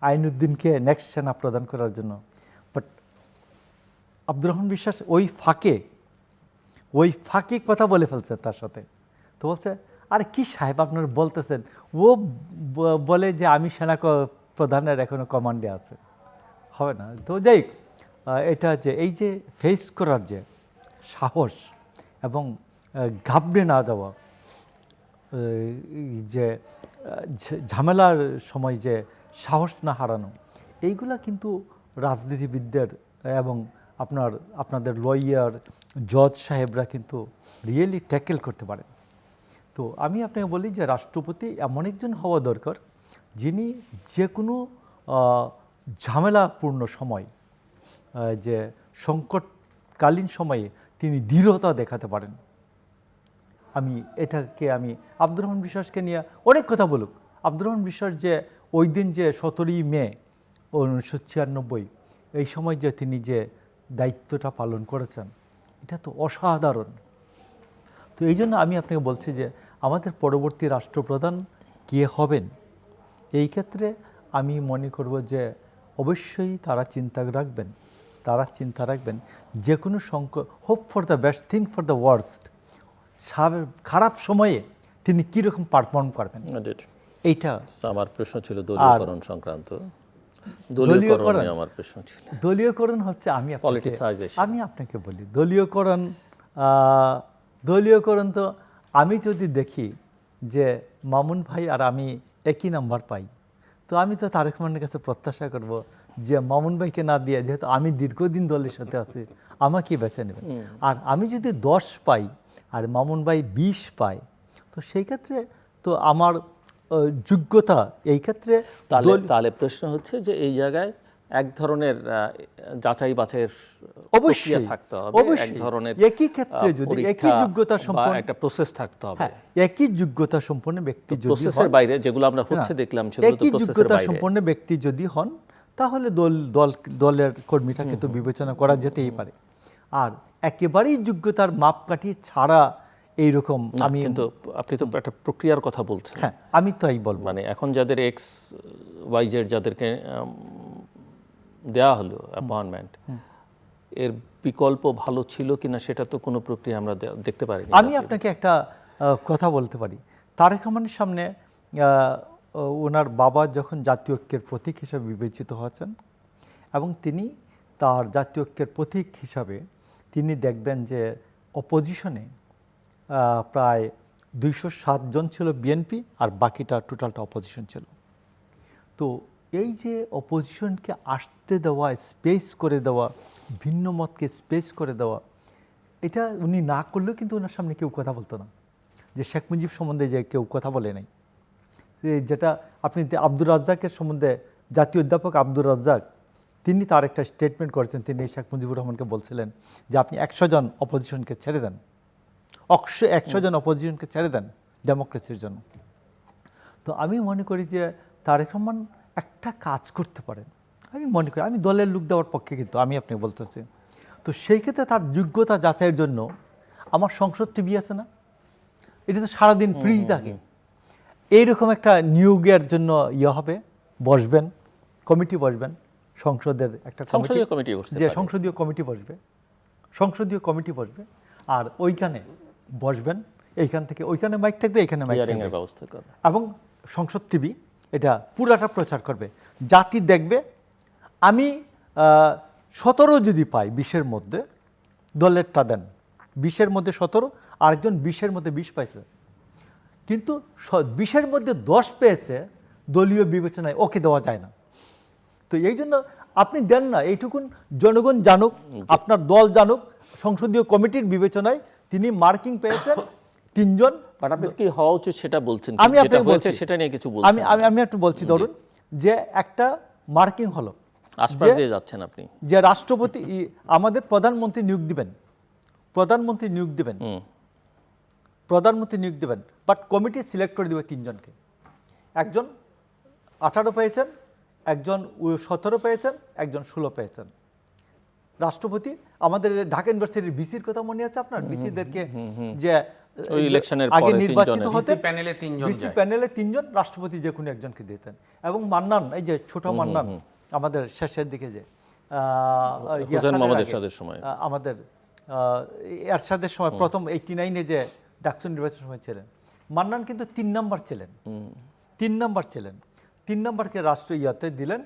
আইনুদ্দিনকে নেক্সট সেনা প্রদান করার জন্য, বাট আব্দুর রহমান বিশ্বাস ওই ফাঁকে কথা বলে ফেলছে তার সাথে। তো বলছে আরে কি সাহেব আপনার বলতেছেন, ও বলে যে আমি সেনা প্রধানের এখনো কমান্ডে আছে, হবে না। তো যাই এটা যে এই যে ফেস করার যে সাহস এবং ঘাবড়ে না যাওয়া, যে ঝামেলার সময় যে সাহস না হারানো, এইগুলা কিন্তু রাজনীতিবিদদের এবং আপনাদের লয়ার জজ সাহেবরা কিন্তু রিয়েলি ট্যাকেল করতে পারেন। তো আমি আপনাকে বলি যে রাষ্ট্রপতি এমন একজন হওয়া দরকার যিনি যে কোনো ঝামেলাপূর্ণ সময়, যে সংকটকালীন সময়ে তিনি দৃঢ়তা দেখাতে পারেন। এটাকে আমি আব্দুর রহমান বিশ্বাসকে নিয়ে অনেক কথা বলুক, আব্দুর রহমান বিশ্বাস যে ওই দিন যে 17ই মে 1996 এই সময় যে তিনি যে দায়িত্বটা পালন করেছেন, এটা তো অসাধারণ। তো এই জন্য আমি আপনাকে বলছি যে আমাদের পরবর্তী রাষ্ট্রপ্রধান কে হবেন, এই ক্ষেত্রে আমি মনে করব যে অবশ্যই তারা চিন্তা রাখবেন তারা চিন্তা রাখবেন যে কোনো সংকট, hope for the best, think for the worst, খারাপ সময়ে তিনি কীরকম পারফর্ম করবেন, এইটা আমার প্রশ্ন ছিল দলীয়করণ সংক্রান্ত। দলীয়করণ আমার প্রশ্ন ছিল। দলীয়করণ হচ্ছে Politicization. আমি আপনাকে বলি দলীয়করণ তো আমি যদি দেখি যে মামুন ভাই আর আমি একই নাম্বার পাই, তো আমি তো তারেক রহমানের কাছে প্রত্যাশা করব যে মামুন ভাইকে না দিয়ে, যেহেতু আমি দীর্ঘদিন দলের সাথে আছি, আমাকে বেছে নেবেন। আর আমি যদি 10 পাই আর মামুন ভাই 20 পায়, তো সেই ক্ষেত্রে তো আমার যোগ্যতা এই ক্ষেত্রে তাহলে প্রশ্ন হচ্ছে যে এই জায়গায় এক ধরনের যাচাই বাছাইয়ের অবশ্যই থাকতে হবে, এক অবশ্যই ধরনের একই ক্ষেত্রে যদি একই যোগ্যতা সম্পন্ন একটা প্রসেস থাকতে হবে। একই যোগ্যতা সম্পন্ন ব্যক্তি যদি প্রসেসের বাইরে যেগুলো আমরা হচ্ছে দেখলাম সেগুলো তো একই প্রসেসের যোগ্যতা বাইরে। সম্পন্ন ব্যক্তি যদি হন, তাহলে দলের কর্মীটাকে তো বিবেচনা করা যেতেই পারে। আর একেবারেই যোগ্যতার মাপকাঠি ছাড়া এইরকম আমি কিন্তু আপনি তো একটা প্রক্রিয়ার কথা বলছেন। হ্যাঁ, আমি তাই বলবো। মানে এখন যাদের এক্স ওয়াই জেড যাদেরকে দেয়া হলো অ্যাপয়েন্টমেন্ট, এর বিকল্প ভালো ছিল কিনা সেটা তো কোনো প্রক্রিয়া আমরা দেখতে পারিনি। আমি আপনাকে একটা কথা বলতে পারি। তারেক রহমানের সামনে ওনার বাবা যখন জাতীয় ঐক্যের প্রতীক হিসাবে বিবেচিত হয়েছেন, এবং তিনি তার জাতীয় ঐক্যের প্রতীক হিসাবে তিনি দেখবেন যে অপোজিশনে প্রায় 207 জন ছিল বিএনপি, আর বাকিটা টোটালটা অপোজিশন ছিল। তো এই যে অপোজিশনকে আসতে দেওয়া, স্পেস করে দেওয়া, ভিন্ন মতকে স্পেস করে দেওয়া, এটা উনি না করলেও কিন্তু ওনার সামনে কেউ কথা বলতো না। যে শেখ মুজিব সম্বন্ধে যে কেউ কথা বলে নাই, যেটা আপনি আব্দুর রাজ্জাকের সম্বন্ধে, জাতীয় অধ্যাপক আব্দুর রাজ্জাক, তিনি তার একটা স্টেটমেন্ট করেছেন। তিনি শেখ মুজিবুর রহমানকে বলছিলেন যে আপনি 100 জন অপোজিশনকে ছেড়ে দেন, 100 জন অপোজিশনকে ছেড়ে দেন ডেমোক্রেসির জন্য। তো আমি মনে করি যে তারেক রহমান একটা কাজ করতে পারেন। আমি মনে করি, আমি দলের লোক দেওয়ার পক্ষে, কিন্তু আমি আপনি বলতেছি, তো সেই ক্ষেত্রে তার যোগ্যতা যাচাইয়ের জন্য আমার সংসদ টিভি আছে না, এটা তো সারাদিন ফ্রি থাকে। এইরকম একটা নিয়োগের জন্য হবে, বসবেন, কমিটি বসবেন, সংসদের একটা কমিটি, যে সংসদীয় কমিটি বসবে, আর ওইখানে বসবেন, এইখান থেকে ওইখানে মাইক থাকবে, এইখানে মাইক থাকবে, ব্যবস্থা করবে, এবং সংসদ টিভি এটা পুরাটা প্রচার করবে, জাতি দেখবে। আমি 17 যদি পাই 20-এর মধ্যে, দলেরটা দেন 20-এর মধ্যে 17, আরেকজন 20-এর মধ্যে 20 পাইছে, কিন্তু 20-এর মধ্যে 10 পেয়েছে, দলীয় বিবেচনায় ওকে দেওয়া যায় না। তো এই জন্য আপনি দেন না, এইটুকুন জনগণ জানুক, আপনার দল জানুক, সংসদীয় কমিটির বিবেচনায় তিনি মার্কিং পেয়েছেন 3 জন। বাট আপনি কি হওয়া উচিত সেটা বলছেন, আমি আপনাকে বলছি, সেটা নিয়ে কিছু বলছেন। আমি একটু বলছি, ধরুন যে একটা মার্কিং হলো, আশপাশ দিয়ে যাচ্ছেন আপনি, যে রাষ্ট্রপতি আমাদের প্রধানমন্ত্রী নিয়োগ দিবেন, বাট কমিটি সিলেক্ট করে দেবে 3 জনকে। একজন 18 পেয়েছেন, একজন 17 পেয়েছেন, একজন 16 পেয়েছেন। রাষ্ট্রপতি, আমাদের ঢাকা ইউনিভার্সিটির ভিসির কথা মনে আছে আপনার? ভিসিদেরকে যে আগে নির্বাচিত হতে ভিসি প্যানেলে 3 জন, রাষ্ট্রপতি যে কোনো একজনকে দিতেন। এবং মান্নান, এই যে ছোট মান্নান, আমাদের শেষের দিকে যে আমাদের এরশাদের সময় প্রথম 89-এ যে ডাকসু নির্বাচনের সময় ছিলেন, মান্নান কিন্তু 3 নাম্বার ছিলেন, 3 নাম্বারকে দিলেন,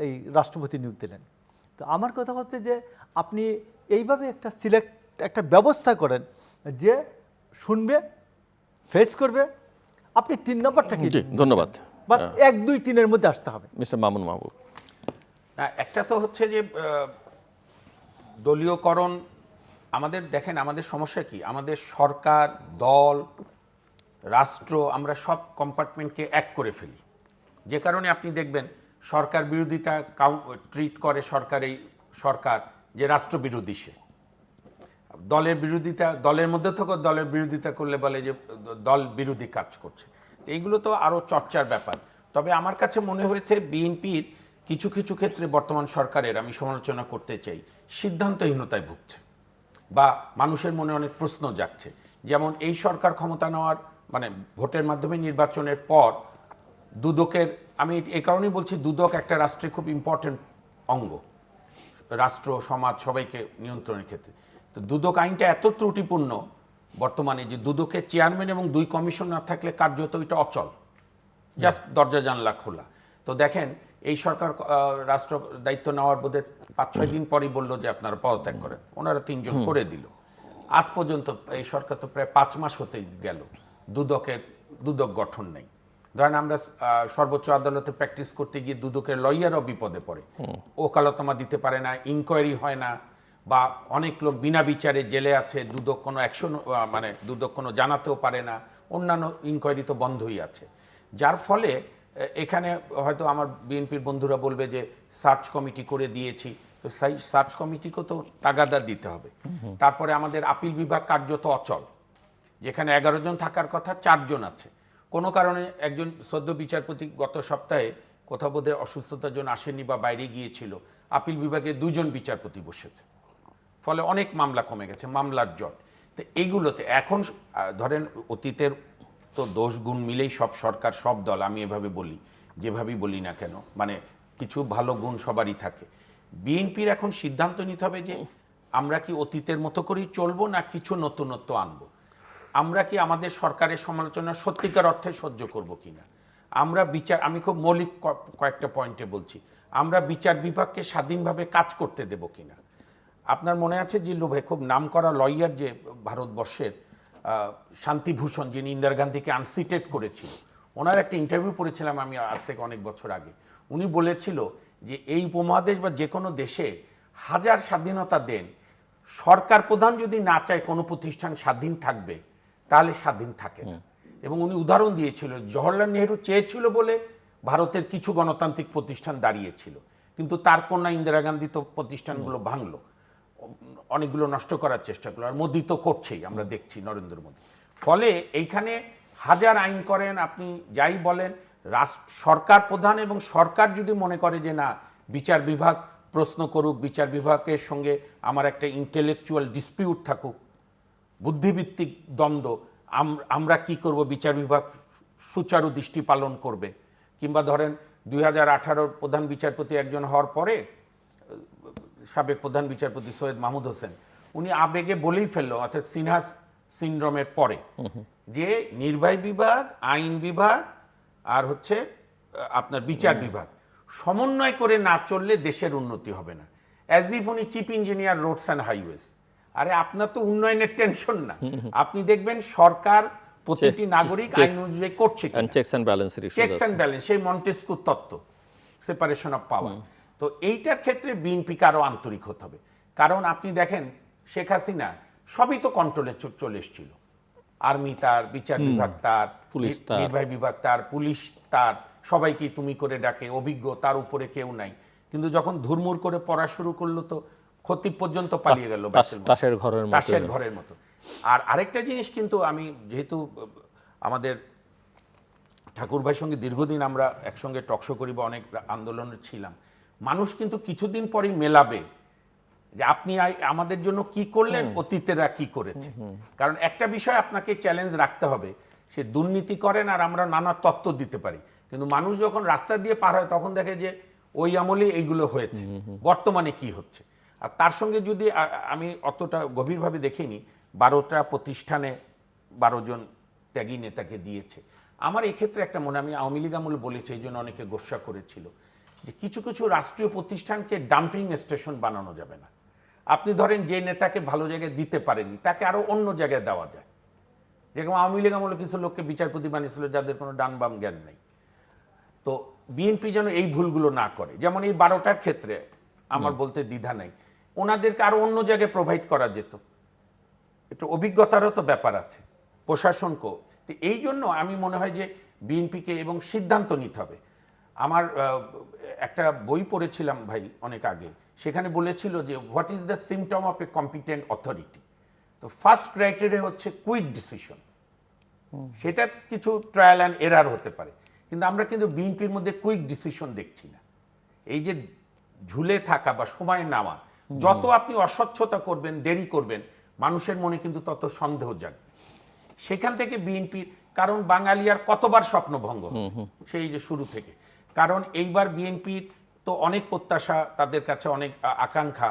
এই রাষ্ট্রপতি নিয়োগ দিলেন। তো আমার কথা হচ্ছে যে আপনি এইভাবে একটা ব্যবস্থা করেন যে শুনবে, ফেস করবে, আপনি 3 নাম্বারটাকে ধন্যবাদ, বাট 1, 2, 3-এর মধ্যে আসতে হবে। মিস্টার মামুন মাহবুব, একটা তো হচ্ছে যে দলীয়করণ, আমাদের দেখেন আমাদের সমস্যা কি, আমাদের সরকার, দল, রাষ্ট্র, আমরা সব কম্পার্টমেন্টকে এক করে ফেলি, যে কারণে আপনি দেখবেন সরকার বিরোধিতা ট্রিট করে সরকার যে রাষ্ট্রবিরোধী, সে দলের মধ্যে থেকে দলের বিরোধিতা করলে বলে যে দল বিরোধী কাজ করছে। এইগুলো তো আরও চর্চার ব্যাপার। তবে আমার কাছে মনে হয়েছে বিএনপির কিছু কিছু ক্ষেত্রে বর্তমান সরকারের, আমি সমালোচনা করতে চাই, সিদ্ধান্তহীনতায় ভুগছে বা মানুষের মনে অনেক প্রশ্ন জাগছে। যেমন এই সরকার ক্ষমতা নেওয়ার মানে ভোটের মাধ্যমে নির্বাচনের পর দুদকের, আমি এই কারণেই বলছি দুদক একটা রাষ্ট্রে খুব ইম্পর্টেন্ট অঙ্গ, রাষ্ট্র সমাজ সবাইকে নিয়ন্ত্রণের ক্ষেত্রে। তো দুদক আইনটা এত ত্রুটিপূর্ণ বর্তমানে যে দুদকের চেয়ারম্যান এবং 2 কমিশন না থাকলে কার্যত এটা অচল, জাস্ট দরজা জানলা খোলা। তো দেখেন এই সরকার রাষ্ট্র দায়িত্ব নেওয়ার বোধহয় 5-6 দিন পরই বললো যে আপনারা পদত্যাগ করেন, ওনারা 3 জন করে দিল। আজ পর্যন্ত এই সরকার তো প্রায় 5 মাস হতে গেল, দুদক গঠন নেই। ধরেন আমরা সর্বোচ্চ আদালতে প্র্যাকটিস করতে গিয়ে দুদকের লয়ারও বিপদে পড়ে, ওকালতমা দিতে পারে না, ইনকোয়ারি হয় না, বা অনেক লোক বিনা বিচারে জেলে আছে, দুদক কোনো অ্যাকশন মানে দুদক কোনো জানাতেও পারে না, অন্যান্য ইনকোয়ারি তো বন্ধই আছে। যার ফলে এখানে হয়তো আমার বিএনপির বন্ধুরা বলবে যে সার্চ কমিটি করে দিয়েছি, তো সেই সার্চ কমিটিকেও তো তাগাদা দিতে হবে। তারপরে আমাদের আপিল বিভাগ কার্যত অচল, যেখানে 11 জন থাকার কথা 4 জন আছে। কোনো কারণে একজন সদ্য বিচারপতি গত সপ্তাহে কোথাও বোধহয় অসুস্থতার জন্য আসেনি বা বাইরে গিয়েছিল, আপিল বিভাগে 2 জন বিচারপতি বসেছে, ফলে অনেক মামলা কমে গেছে, মামলার জট। তো এইগুলোতে এখন ধরেন অতীতের তো দোষ গুণ মিলেই সব সরকার সব দল, আমি এভাবে বলি, যেভাবেই বলি না কেন, মানে কিছু ভালো গুণ সবারই থাকে। বিএনপির এখন সিদ্ধান্ত নিতে হবে যে আমরা কি অতীতের মতো করেই চলবো না কিছু নতুনত্ব আনবো। আমরা কি আমাদের সরকারের সমালোচনা সত্যিকার অর্থে সহ্য করব কিনা। আমরা আমি খুব মৌলিক কয়েকটা পয়েন্টে বলছি, আমরা বিচার বিভাগকে স্বাধীনভাবে কাজ করতে দেব কিনা। আপনার মনে আছে জিল্লু ভাই, খুব নামকরা লয়ার যে ভারতবর্ষের শান্তিভূষণ, যিনি ইন্দিরা গান্ধীকে আনসিটেড করেছিল, ওনার একটা ইন্টারভিউ পড়েছিলাম আমি আজ থেকে অনেক বছর আগে। উনি বলেছিল যে এই উপমহাদেশ বা যে কোনো দেশে হাজার স্বাধীনতা দেন, সরকার প্রধান যদি না চায় কোনো প্রতিষ্ঠান স্বাধীন থাকবে তাহলে স্বাধীন থাকে না। এবং উনি উদাহরণ দিয়েছিল, জওহরলাল নেহরু চেয়েছিল বলে ভারতের কিছু গণতান্ত্রিক প্রতিষ্ঠান দাঁড়িয়েছিল, কিন্তু তার কন্যা ইন্দিরা গান্ধী তো প্রতিষ্ঠানগুলো ভাঙলো, অনেকগুলো নষ্ট করার চেষ্টা করলো, আর মোদি তো করছেই, আমরা দেখছি নরেন্দ্র মোদী। ফলে এইখানে হাজার আইন করেন আপনি, যাই বলেন, সরকার প্রধান এবং সরকার যদি মনে করে যে না বিচার বিভাগ প্রশ্ন করুক, বিচার বিভাগের সঙ্গে আমার একটা ইন্টেলেকচুয়াল ডিসপিউট থাকুক, বুদ্ধিভিত্তিক দ্বন্দ্ব, আমরা কি করব, বিচার বিভাগ সুচারু দৃষ্টি পালন করবে। কিংবা ধরেন 2018 প্রধান বিচারপতি একজন হওয়ার পরে সাবেক প্রধান বিচারপতি সৈয়দ মাহমুদ হোসেন, উনি আবেগে বলেই ফেললো, অর্থাৎ সিনহা সিনড্রোমের পরে, যে নির্বাহী বিভাগ, আইন বিভাগ আর হচ্ছে আপনার বিচার বিভাগ সমন্বয় করে না চললে দেশের উন্নতি হবে না। অ্যাজ ইফ উনি chief engineer roads and highways. আরে আপনার তো উন্নয়নের টেনশন না, আপনি দেখবেন সরকার প্রতিটি নাগরিক আইন অনুযায়ী করছে, চেকস অ্যান্ড ব্যালেন্স, সেই মন্টেস্কুর তত্ত্ব, সেপারেশন অফ পাওয়ার। তো এইটার ক্ষেত্রে বিএনপিকে আরো আন্তরিক হতে হবে। কারণ আপনি দেখেন শেখ হাসিনা সবই তো কন্ট্রোলে চলে এসেছিল, আর্মি তার, বিচার বিভাগ তার, পুলিশ তার, নির্বাহী বিভাগ তার, পুলিশ তার, সবাইকে তুমি করে ডাকে, অভিজ্ঞ, তার উপরে কেউ নাই। কিন্তু যখন ধুরমুর করে পড়া শুরু করলো তো খতিব পর্যন্ত পালিয়ে গেল, তাসের ঘরের মতো। আর আরেকটা জিনিস কিন্তু আমি, যেহেতু আমাদের ঠাকুর ভাইয়ের সঙ্গে দীর্ঘদিন আমরা একসঙ্গে টকশো করি বা অনেক আন্দোলনে ছিলাম, মানুষ কিন্তু কিছুদিন পরেই মেলাবে যে আপনি আমাদের জন্য কি করলেন, অতীতেরা কি করেছে। কারণ একটা বিষয় আপনাকে চ্যালেঞ্জ রাখতে হবে, সে দুর্নীতি করেন আর আমরা নানা তত্ত্ব দিতে পারি, কিন্তু মানুষ যখন রাস্তা দিয়ে পার হয় তখন দেখে যে ওই আমলে এইগুলো হয়েছে, বর্তমানে কি হচ্ছে। আর তার সঙ্গে যদি আমি অতটা গভীরভাবে দেখিনি, 12টা প্রতিষ্ঠানে 12 জন ত্যাগী নেতাকে দিয়েছে। আমার এক্ষেত্রে একটা মনে, আমি আওয়ামী লীগ আমলে বলেছি, এই জন্য অনেকে গোস্বা করেছিল, যে কিছু কিছু রাষ্ট্রীয় প্রতিষ্ঠানকে ডাম্পিং স্টেশন বানানো যাবে না। আপনি ধরেন যে নেতাকে ভালো জায়গায় দিতে পারেনি তাকে আরো অন্য জায়গায় দেওয়া যায়। যেরকম আওয়ামী লীগ আমলে কিছু লোককে বিচারপতি বানিয়েছিল যাদের কোনো ডান বাম জ্ঞান নেই। তো বিএনপি যেন এই ভুলগুলো না করে। যেমন এই 12টার ক্ষেত্রে আমার বলতে দ্বিধা নাই, ওনাদেরকে আরো অন্য জায়গায় প্রোভাইড করা যেত, একটু অভিজ্ঞতারও তো ব্যাপার আছে, প্রশাসনকেও। তো এই জন্য আমি মনে হয় যে বিএনপিকে এবং সিদ্ধান্ত নিতে হবে। আমার একটা বই পড়েছিলাম ভাই অনেক আগে, সেখানে বলেছিল যে what is the symptom of A competent authority. তো ফার্স্ট ক্রাইটেরিয়া হচ্ছে কুইক ডিসিশন। সেটা কিছু ট্রায়াল অ্যান্ড এরার হতে পারে, কিন্তু আমরা কিন্তু বিএনপির মধ্যে কুইক ডিসিশন দেখছি না। এই যে ঝুলে থাকা বা সময় নেওয়া, যত আপনি অস্বচ্ছতা করবেন, দেরি করবেন, মানুষের মনে কিন্তু তত সন্দেহ জাগবে। সেখান থেকে বিএনপির, কারণ বাঙালি আর কতবার স্বপ্নভঙ্গ সেই যে শুরু থেকে, কারণ এইবার বিএনপির তো অনেক প্রত্যাশা তাদের কাছে, অনেক আকাঙ্ক্ষা,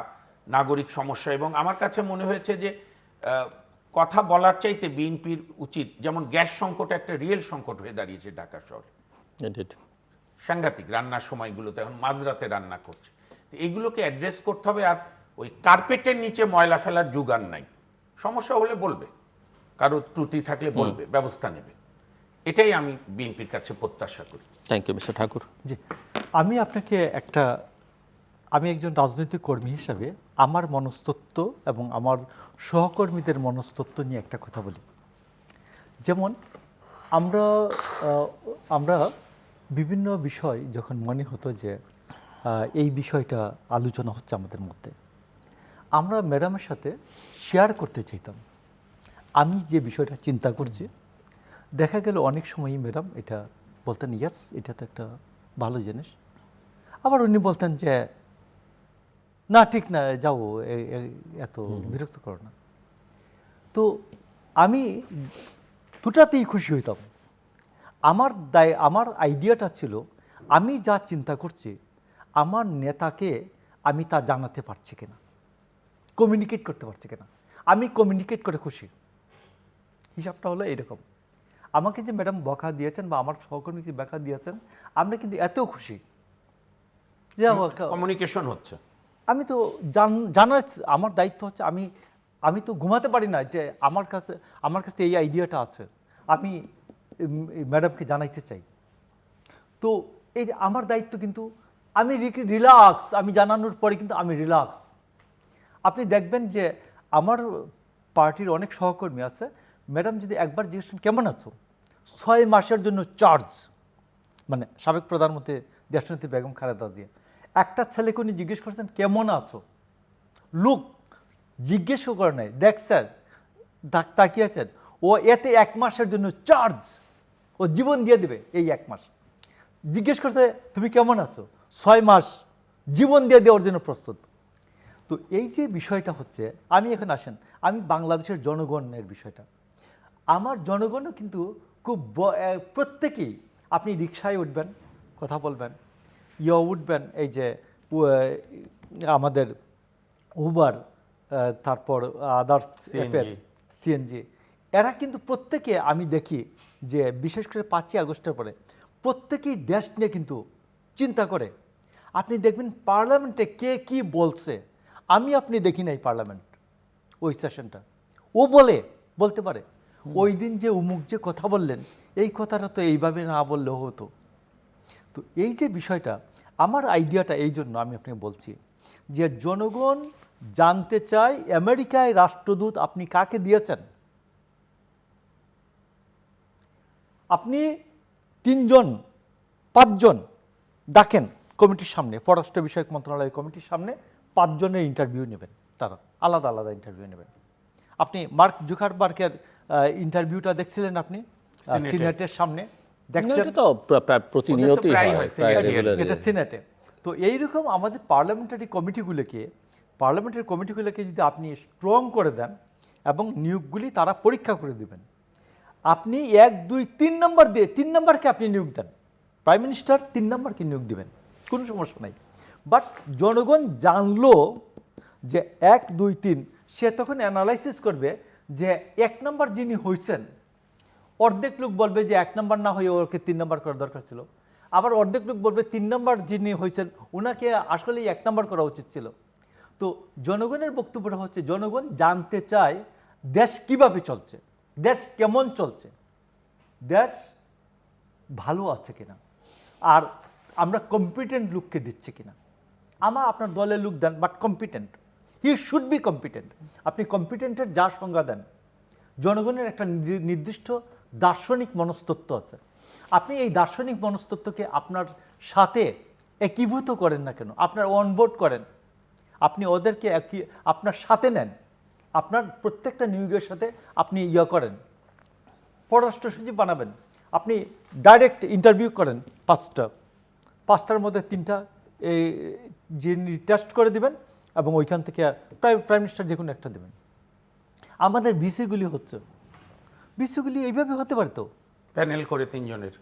নাগরিক সমস্যা, এবং আমার কাছে মনে হয়েছে যে কথা বলার চাইতে বিএনপির উচিত, যেমন গ্যাস সংকট একটা রিয়েল সংকট হয়ে দাঁড়িয়েছে ঢাকা শহরে, Indeed. সাংঘাতিক রান্নার সময়গুলোতে, এখন মাঝরাতে রান্না করছে, তো এইগুলোকে অ্যাড্রেস করতে হবে। আর ওই কার্পেটের নিচে ময়লা ফেলার যুগান নাই, সমস্যা হলে বলবে, কারো ত্রুটি থাকলে বলবে, ব্যবস্থা নেবে, এটাই আমি বিএনপির কাছে প্রত্যাশা করি। থ্যাংক ইউ মিস্টার ঠাকুর। জি, আমি আপনাকে আমি একজন রাজনৈতিক কর্মী হিসাবে আমার মনস্তত্ত্ব এবং আমার সহকর্মীদের মনস্তত্ত্ব নিয়ে একটা কথা বলি। যেমন আমরা বিভিন্ন বিষয় যখন মনে হতো যে এই বিষয়টা আলোচনা হচ্ছে আমাদের মধ্যে, আমরা ম্যাডামের সাথে শেয়ার করতে চাইতাম আমি যে বিষয়টা চিন্তা করছি। দেখা গেল অনেক সময়ই ম্যাডাম এটা বলতেন, ইয়াস এটা তো একটা ভালো জিনিস, আবার উনি বলতেন যে না ঠিক না, যাও এত বিরক্ত করো না। তো আমি দুটাতেই খুশি হইতাম। আমার আইডিয়াটা ছিল আমি যা চিন্তা করছি আমার নেতাকে আমি তা জানাতে পারছি কিনা, কমিউনিকেট করতে পারছি কিনা। আমি কমিউনিকেট করে খুশি। হিসাবটা হলো এরকম। আমাকে যে ম্যাডাম বকা দিয়েছেন বা আমার সহকর্মীকে বকা দিয়েছেন, আমরা কিন্তু এত খুশি যে কমিউনিকেশন হচ্ছে। আমি তো জানার আমার দায়িত্ব হচ্ছে, আমি তো ঘুমাতে পারি না যে আমার কাছে এই আইডিয়াটা আছে, আমি ম্যাডামকে জানাইতে চাই। তো এই যে আমার দায়িত্ব, কিন্তু আমি রিল্যাক্স, আমি জানানোর পরে কিন্তু আমি রিল্যাক্স। আপনি দেখবেন যে আমার পার্টির অনেক সহকর্মী আছে, ম্যাডাম যদি একবার জিজ্ঞেস করেন কেমন আছো, 6 মাসের জন্য চার্জ, মানে সাবেক প্রধানমন্ত্রী দেশনেত্রী বেগম খালেদা জিয়া একটা ছেলেকে উনি জিজ্ঞেস করছেন কেমন আছো, লোক জিজ্ঞেসও করে নাই, দেখ স্যার তাকিয়েছেন, ও এতে 1 মাসের জন্য চার্জ, ও জীবন দিয়ে দেবে এই 1 মাস। জিজ্ঞেস করছে তুমি কেমন আছো, 6 মাস জীবন দিয়ে দেওয়ার জন্য প্রস্তুত। তো এই যে বিষয়টা হচ্ছে, আমি এখন আসেন, আমি বাংলাদেশের জনগণের বিষয়টা, আমার জনগণও কিন্তু খুব প্রত্যেকেই, আপনি রিক্সায় উঠবেন কথা বলবেন, উঠবেন, এই যে আমাদের উবার, তারপর আদার্স সিএনজি, এরা কিন্তু প্রত্যেকে আমি দেখি যে বিশেষ করে 5ই আগস্টের পরে প্রত্যেকেই দেশ নিয়ে কিন্তু চিন্তা করে। আপনি দেখবেন পার্লামেন্টে কে কি বলছে, আপনি দেখি নাই পার্লামেন্ট ওই সেশনটা, ও বলতে পারে ওই দিন যে উমুক যে কথা বললেন, এই কথাটা তো এইভাবে না বললেও হতো। তো এই যে বিষয়টা, আমার আইডিয়াটা এই জন্য আমি আপনাকে বলছি যে জনগণ জানতে চায় আমেরিকায় রাষ্ট্রদূত আপনি কাকে দিয়েছেন। আপনি 5জন ডাকেন কমিটির সামনে, পররাষ্ট্র বিষয়ক মন্ত্রণালয়ের কমিটির সামনে 5 জনের ইন্টারভিউ নেবেন, তারা আলাদা আলাদা ইন্টারভিউ নেবেন। আপনি মার্ক জুকারবার্গের ইন্টারভিউটা দেখছিলেন, আপনি সিনেটের সামনে দেখছেন, এটা তো প্রায় প্রতিনিয়তই হয়, প্রায় regular এটা সিনেটে। তো এইরকম আমাদের পার্লামেন্টারি কমিটিগুলোকে যদি আপনি স্ট্রং করে দেন এবং নিয়োগগুলি তারা পরীক্ষা করে দেবেন, আপনি 1, 2, 3 নম্বর দিয়ে 3 নম্বরকে আপনি নিয়োগ দেন, প্রাইম মিনিস্টার 3 নম্বরকে নিয়োগ দিবেন, কোনো সমস্যা নাই। বাট জনগণ জানলো যে 1, 2, 3, সে তখন অ্যানালাইসিস করবে যে 1 নম্বর যিনি হয়েছেন, অর্ধেক লোক বলবে যে 1 নম্বর না হয়ে ওকে 3 নম্বর করা দরকার ছিল, আবার অর্ধেক লোক বলবে 3 নম্বর যিনি হয়েছেন ওনাকে আসলেই 1 নম্বর করা উচিত ছিল। তো জনগণের বক্তব্যটা হচ্ছে জনগণ জানতে চায় দেশ কিভাবে চলছে, দেশ কেমন চলছে, দেশ ভালো আছে কিনা, আর আমরা কম্পিটেন্ট লোককে দিচ্ছি কিনা। আপনার দলের লোক দেন, but competent, he should be competent. আপনি কম্পিটেন্টের যা সংজ্ঞা দেন, জনগণের একটা নির্দিষ্ট দার্শনিক মনস্তত্ত্ব আছে, আপনি এই দার্শনিক মনস্তত্ত্বকে আপনার সাথে একীভূত করেন না কেন, আপনার অনবোর্ড করেন, আপনি ওদেরকে আপনার সাথে নেন, আপনার প্রত্যেকটা নিয়োগের সাথে আপনি করেন, পররাষ্ট্র সচিব বানাবেন, আপনি ডাইরেক্ট ইন্টারভিউ করেন 5টার মধ্যে 3টা যিনি টেস্ট করে দিবেন এবং ওইখান থেকে প্রাইম মিনিস্টার যে কোনো একটা দেবেন। আমাদের ভিসিগুলি এইভাবে হতে পারতো, প্যানেল করে 3 জনের,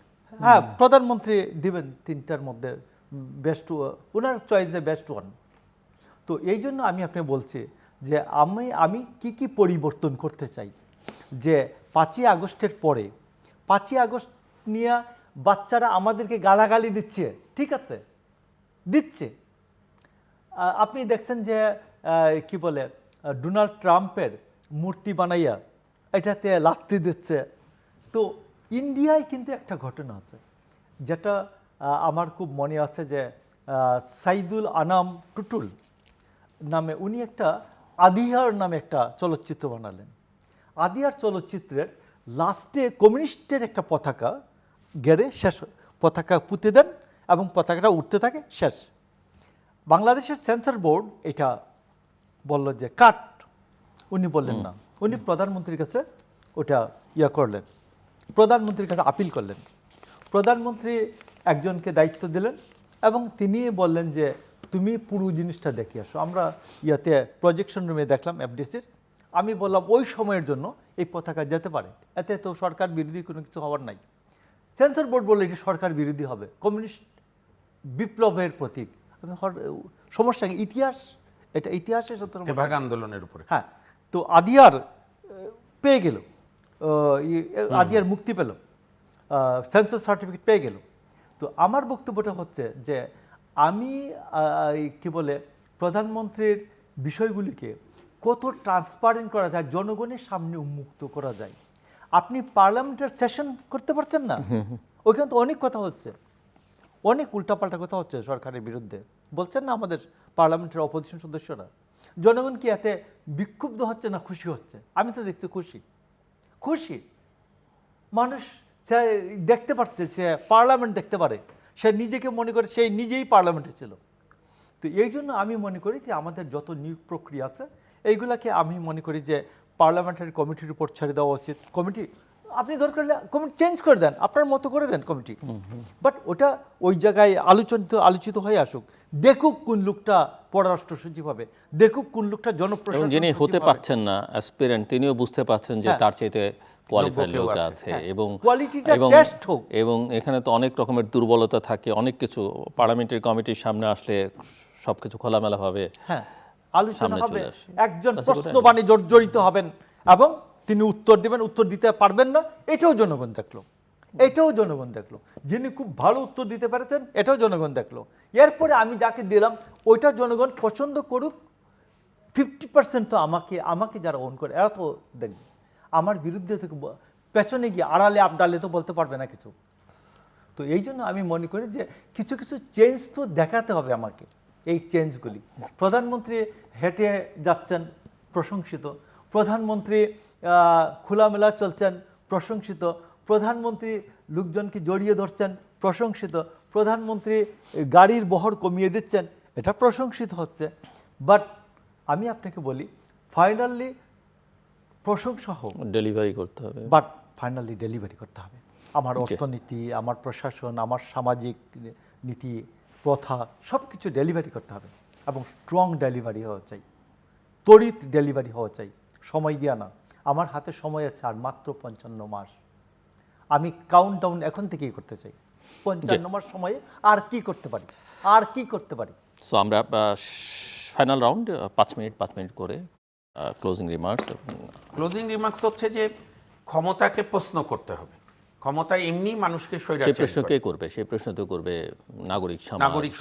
হ্যাঁ, প্রধানমন্ত্রী দিবেন 3টার মধ্যে বেস্ট, ওনার চয়েসে বেস্ট ওয়ান। তো এই জন্য আমি আপনি বলছি যে আমি কি পরিবর্তন করতে চাই, যে 5ই আগস্টের পরে 5ই আগস্ট নিয়ে বাচ্চারা আমাদেরকে গালাগালি দিচ্ছে, ঠিক আছে, দিচ্ছে। আপনি দেখছেন যে কি বলে ডোনাল্ড ট্রাম্পের মূর্তি বানাইয়া এটাতে লাথি দিচ্ছে। তো ইন্ডিয়ায় কিন্তু একটা ঘটনা আছে যেটা আমার খুব মনে আছে, যে সাইদুল আনাম টুটুল নামে উনি একটা আদিয়ার নামে একটা চলচ্চিত্র বানালেন। আদিয়ার চলচ্চিত্রের লাস্টে কমিউনিস্টের একটা পতাকা গেড়ে শেষ, পতাকা পুঁতে দেন এবং পতাকাটা উঠতে থাকে, শেষ। বাংলাদেশের সেন্সর বোর্ড এটা বলল যে কাট, উনি বললেন না, উনি প্রধানমন্ত্রীর কাছে ওটা করলেন, প্রধানমন্ত্রীর কাছে আপিল করলেন। প্রধানমন্ত্রী একজনকে দায়িত্ব দিলেন এবং তিনি বললেন যে তুমি পুরো জিনিসটা দেখে আসো। আমরা প্রজেকশন রুমে দেখলাম এফডিসির। আমি বললাম ওই সময়ের জন্য এই পতাকা যেতে পারে, এতে তো সরকার বিরোধী কোনো কিছু হওয়ার নাই। সেন্সর বোর্ড বললো এটি সরকার বিরোধী হবে, কমিউনিস্ট বিপ্লবের প্রতীক। সমস্যা ইতিহাস, এটা ইতিহাসের তেভাগা আন্দোলনের উপরে। হ্যাঁ, তো আদিয়ার পেয়ে গেল, আদিয়ার মুক্তি পেল, সেন্সাস সার্টিফিকেট পেয়ে গেল। তো আমার বক্তব্যটা হচ্ছে যে আমি কি বলে প্রধানমন্ত্রীর বিষয়গুলিকে কত ট্রান্সপারেন্ট করা যায়, জনগণের সামনে উন্মুক্ত করা যায়। আপনি পার্লামেন্টের সেশন করতে পারছেন না, ওইখানে তো অনেক কথা হচ্ছে, অনেক উল্টাপাল্টা কথা হচ্ছে সরকারের বিরুদ্ধে, বলছেন না আমাদের পার্লামেন্টের অপোজিশন সদস্যরা। জনগণ কি এতে বিক্ষুব্ধ হচ্ছে না খুশি হচ্ছে? আমি তো দেখছি খুশি। মানুষ সে দেখতে পাচ্ছে, সে পার্লামেন্ট দেখতে পারে, সে নিজেকে মনে করে সেই নিজেই পার্লামেন্টে ছিল। তো এই জন্য আমি মনে করি যে আমাদের যত নিয়োগ প্রক্রিয়া আছে এইগুলাকে আমি মনে করি যে পার্লামেন্টারি কমিটির উপর ছেড়ে দেওয়া উচিত। কমিটি আপনি দরকার হলে কমিটি চেঞ্জ করে দেন, আপনার মতো করে দেন কমিটি, বাট ওটা ওই জায়গায় আলোচিত হয়ে আসুক। দেখুক কোন লোকটা পররাষ্ট্র সচিব হবে, দেখুক কোন লোকটা জনপ্রশাসন যিনি হতে পারছেন না অ্যাসপিরেন্ট, তিনিও বুঝতে পারছেন যে তার চাইতে কোয়ালিফাইড লোক আছে, এবং এবং এখানে তো অনেক রকমের দুর্বলতা থাকে, অনেক কিছু পার্লামেন্টারি কমিটির সামনে আসলে সবকিছু খোলামেলা ভাবে আলোচনা হবে। একজন প্রশ্নবাণী জর্জরিত হবেন এবং তিনি উত্তর দেবেন, উত্তর দিতে পারবেন না, এটাও জনগণ দেখলো। যিনি খুব ভালো উত্তর দিতে পেরেছেন এটাও জনগণ দেখলো। এরপরে আমি যাকে দিলাম ওইটা জনগণ পছন্দ করুক। 50% তো আমাকে যারা ওন করে এরা তো দেখবে, আমার বিরুদ্ধে থেকে পেছনে গিয়ে আড়ালে আবডালে তো বলতে পারবে না কিছু। তো এই জন্য আমি মনে করি যে কিছু চেঞ্জ তো দেখাতে হবে আমাকে। এই চেঞ্জগুলি, প্রধানমন্ত্রী হেঁটে যাচ্ছেন, প্রশংসিত। প্রধানমন্ত্রী খোলামেলা চলছেন, প্রশংসিত। প্রধানমন্ত্রী লোকজনকে জড়িয়ে ধরছেন, প্রশংসিত। প্রধানমন্ত্রী গাড়ির বহর কমিয়ে দিচ্ছেন, এটা প্রশংসিত হচ্ছে। বাট আমি আপনাকে বলি ফাইনালি প্রশংসা হোক, ডেলিভারি করতে হবে, বাট ফাইনালি ডেলিভারি করতে হবে। আমার অর্থনীতি, আমার প্রশাসন, আমার সামাজিক নীতি প্রথা সব কিছু ডেলিভারি করতে হবে, এবং স্ট্রং ডেলিভারি হওয়া চাই, তড়িৎ ডেলিভারি হওয়া চাই, সময় দিয়া না। আমার হাতে সময় আছে আর মাত্র 55 মাস। আমি কাউন্টডাউন এখন থেকেই করতে চাই। 55 মাস সময়ে আর কি করতে পারি। সো আমরা ফাইনাল রাউন্ড 5 মিনিট করে ক্লোজিং রিমার্কস হচ্ছে যে ক্ষমতাকে প্রশ্ন করতে হবে। ক্ষমতা এমনি মানুষকে সেই প্রশ্ন কে করবে? সেই প্রশ্ন তো করবে নাগরিক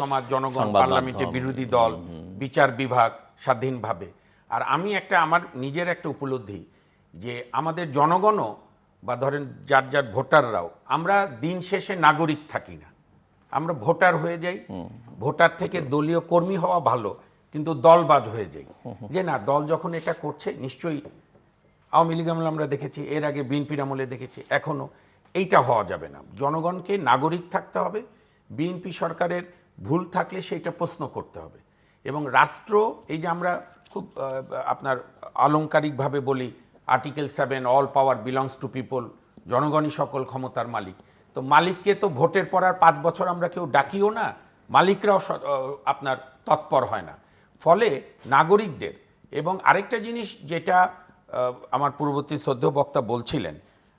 সমাজ, জনগণ, পার্লামেন্টে বিরোধী দল, বিচার বিভাগ স্বাধীনভাবে। আর আমি আমার নিজের একটা উপলব্ধি যে আমাদের জনগণও বা ধরেন যার ভোটাররাও, আমরা দিন শেষে নাগরিক থাকি না, আমরা ভোটার হয়ে যাই। ভোটার থেকে দলীয় কর্মী হওয়া ভালো, কিন্তু দলবাজ হয়ে যাই। যে না, দল যখন এটা করছে, নিশ্চয়ই আওয়ামী লীগ আমলে আমরা দেখেছি, এর আগে বিএনপির আমলে দেখেছি, এখনও এইটা হওয়া যাবে না। জনগণকে নাগরিক থাকতে হবে। বিএনপি সরকারের ভুল থাকলে সেইটা প্রশ্ন করতে হবে। এবং রাষ্ট্র, এই যে আমরা খুব আপনার আলংকারিকভাবে বলি article 7, all power belongs to people, জনগণই সকল ক্ষমতার মালিক। তো মালিককে তো ভোটের পর আর 5 বছর আমরা কেউ ডাকিও না, মালিকরাও আপনার তৎপর হয় না। ফলে নাগরিকদের, এবং আরেকটা জিনিস যেটা আমার পূর্ববর্তী শ্রদ্ধেয় বক্তা বলছিলেন,